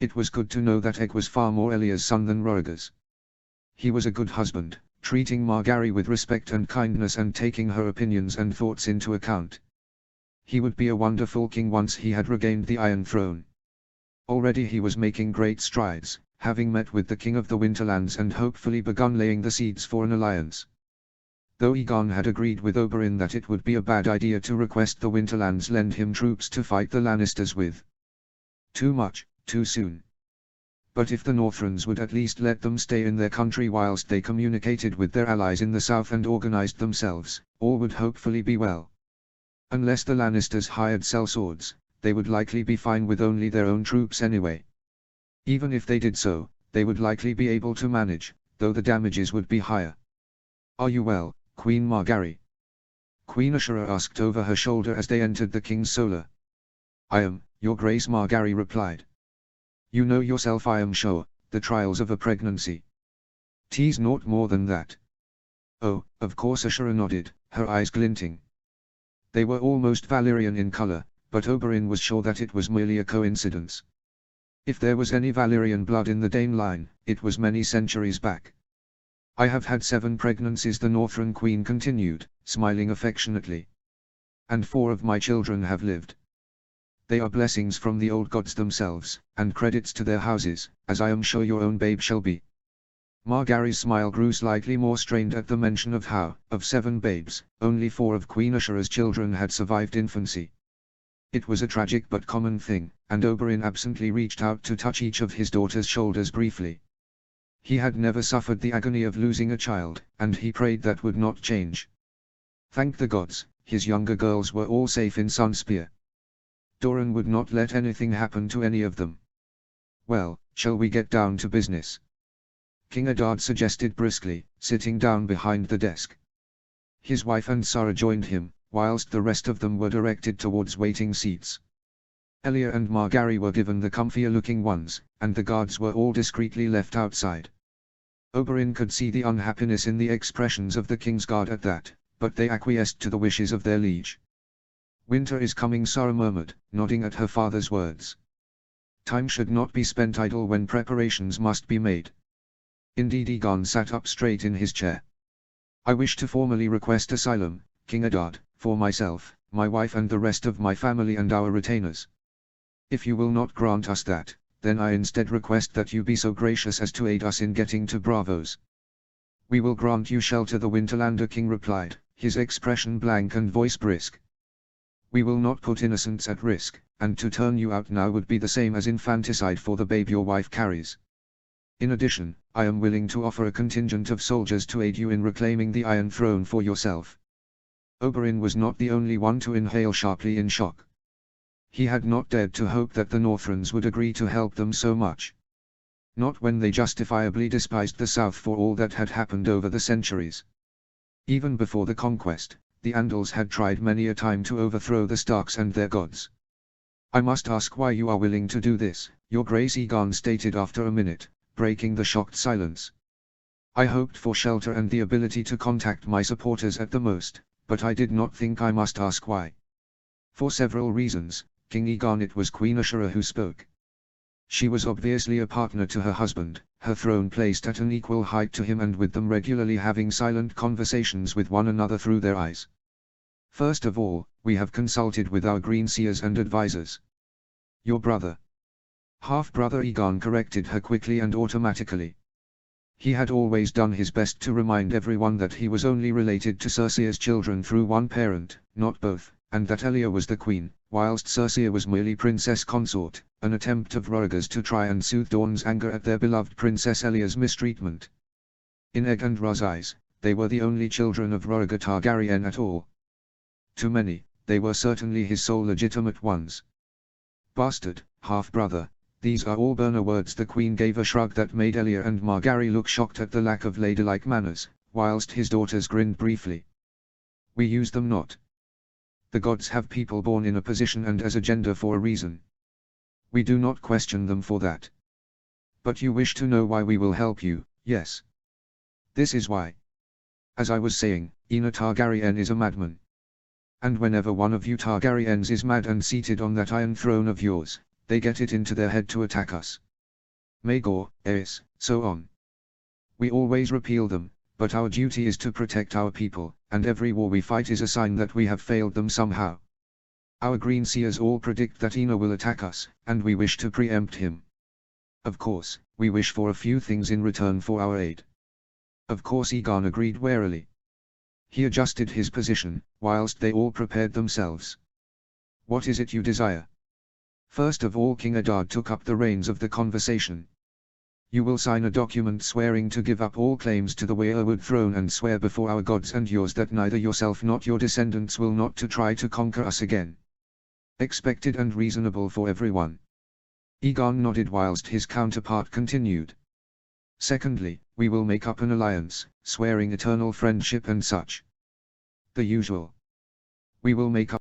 [SPEAKER 1] It was good to know that Egg was far more Elia's son than Rhaegar's. He was a good husband, treating Margaery with respect and kindness and taking her opinions and thoughts into account. He would be a wonderful king once he had regained the Iron Throne. Already he was making great strides, having met with the King of the Winterlands and hopefully begun laying the seeds for an alliance. Though Aegon had agreed with Oberyn that it would be a bad idea to request the Winterlands lend him troops to fight the Lannisters with. Too much, too soon. But if the Northrends would at least let them stay in their country whilst they communicated with their allies in the south and organized themselves, all would hopefully be well. Unless the Lannisters hired sellswords, they would likely be fine with only their own troops anyway. Even if they did so, they would likely be able to manage, though the damages would be higher. "Are you well, Queen Margaery?" Queen Ashera asked over her shoulder as they entered the king's solar. "I am, your grace," Margaery replied. "You know yourself, I am sure, the trials of a pregnancy. 'Tis naught more than that." "Oh, of course," Ashera nodded, her eyes glinting. They were almost Valyrian in color, but Oberyn was sure that it was merely a coincidence. If there was any Valyrian blood in the Dane line, it was many centuries back. "I have had 7 pregnancies," the Northern Queen continued, smiling affectionately. "And 4 of my children have lived. They are blessings from the old gods themselves, and credits to their houses, as I am sure your own babe shall be." Margaery's smile grew slightly more strained at the mention of how, of 7 babes, only 4 of Queen Ashera's children had survived infancy. It was a tragic but common thing, and Oberyn absently reached out to touch each of his daughter's shoulders briefly. He had never suffered the agony of losing a child, and he prayed that would not change. Thank the gods, his younger girls were all safe in Sunspear. Doran would not let anything happen to any of them. "Well, shall we get down to business?" King Eddard suggested briskly, sitting down behind the desk. His wife and Sara joined him, whilst the rest of them were directed towards waiting seats. Elia and Margaery were given the comfier-looking ones, and the guards were all discreetly left outside. Oberyn could see the unhappiness in the expressions of the King's Guard at that, but they acquiesced to the wishes of their liege. "Winter is coming," Sara murmured, nodding at her father's words. "Time should not be spent idle when preparations must be made." Indeed, Aegon sat up straight in his chair. "I wish to formally request asylum, King Eddard, for myself, my wife and the rest of my family and our retainers. If you will not grant us that, then I instead request that you be so gracious as to aid us in getting to Braavos." "We will grant you shelter," the Winterlander king replied, his expression blank and voice brisk. "We will not put innocents at risk, and to turn you out now would be the same as infanticide for the babe your wife carries. In addition, I am willing to offer a contingent of soldiers to aid you in reclaiming the Iron Throne for yourself." Oberyn was not the only one to inhale sharply in shock. He had not dared to hope that the Northrends would agree to help them so much. Not when they justifiably despised the South for all that had happened over the centuries. Even before the conquest, the Andals had tried many a time to overthrow the Starks and their gods. "I must ask why you are willing to do this, Your Grace," Aegon stated after a minute, breaking the shocked silence. "I hoped for shelter and the ability to contact my supporters at the most, but I did not think I must ask why." "For several reasons, King Aegon." It was Queen Ashera who spoke. She was obviously a partner to her husband, her throne placed at an equal height to him and with them regularly having silent conversations with one another through their eyes. "First of all, we have consulted with our greenseers and advisors." "Your brother." "Half-brother," Aegon corrected her quickly and automatically. He had always done his best to remind everyone that he was only related to Cersea's children through one parent, not both, and that Elia was the queen, whilst Cersei was merely princess consort, an attempt of Rhaegar's to try and soothe Dorne's anger at their beloved Princess Elia's mistreatment. In Egg and Ra's eyes, they were the only children of Rhaegar Targaryen at all. To many, they were certainly his sole legitimate ones. "Bastard, half-brother, these are all Burner words." The Queen gave a shrug that made Elia and Margaery look shocked at the lack of ladylike manners, whilst his daughters grinned briefly. "We use them not. The gods have people born in a position and as a gender for a reason. We do not question them for that. But you wish to know why we will help you, yes? This is why. As I was saying, Aena Targaryen is a madman. And whenever one of you Targaryens is mad and seated on that Iron Throne of yours, they get it into their head to attack us. Magor, Eris, so on. We always repeal them, but our duty is to protect our people, and every war we fight is a sign that we have failed them somehow. Our green seers all predict that Ina will attack us, and we wish to preempt him. Of course, we wish for a few things in return for our aid. Of course Egon agreed warily. He adjusted his position, whilst they all prepared themselves. What is it you desire? First of all King Adad took up the reins of the conversation. You will sign a document swearing to give up all claims to the Weirwood throne and swear before our gods and yours that neither yourself nor your descendants will not to try to conquer us again. Expected and reasonable for everyone. Egon nodded whilst his counterpart continued. Secondly, we will make up an alliance, swearing eternal friendship and such. The usual. We will make up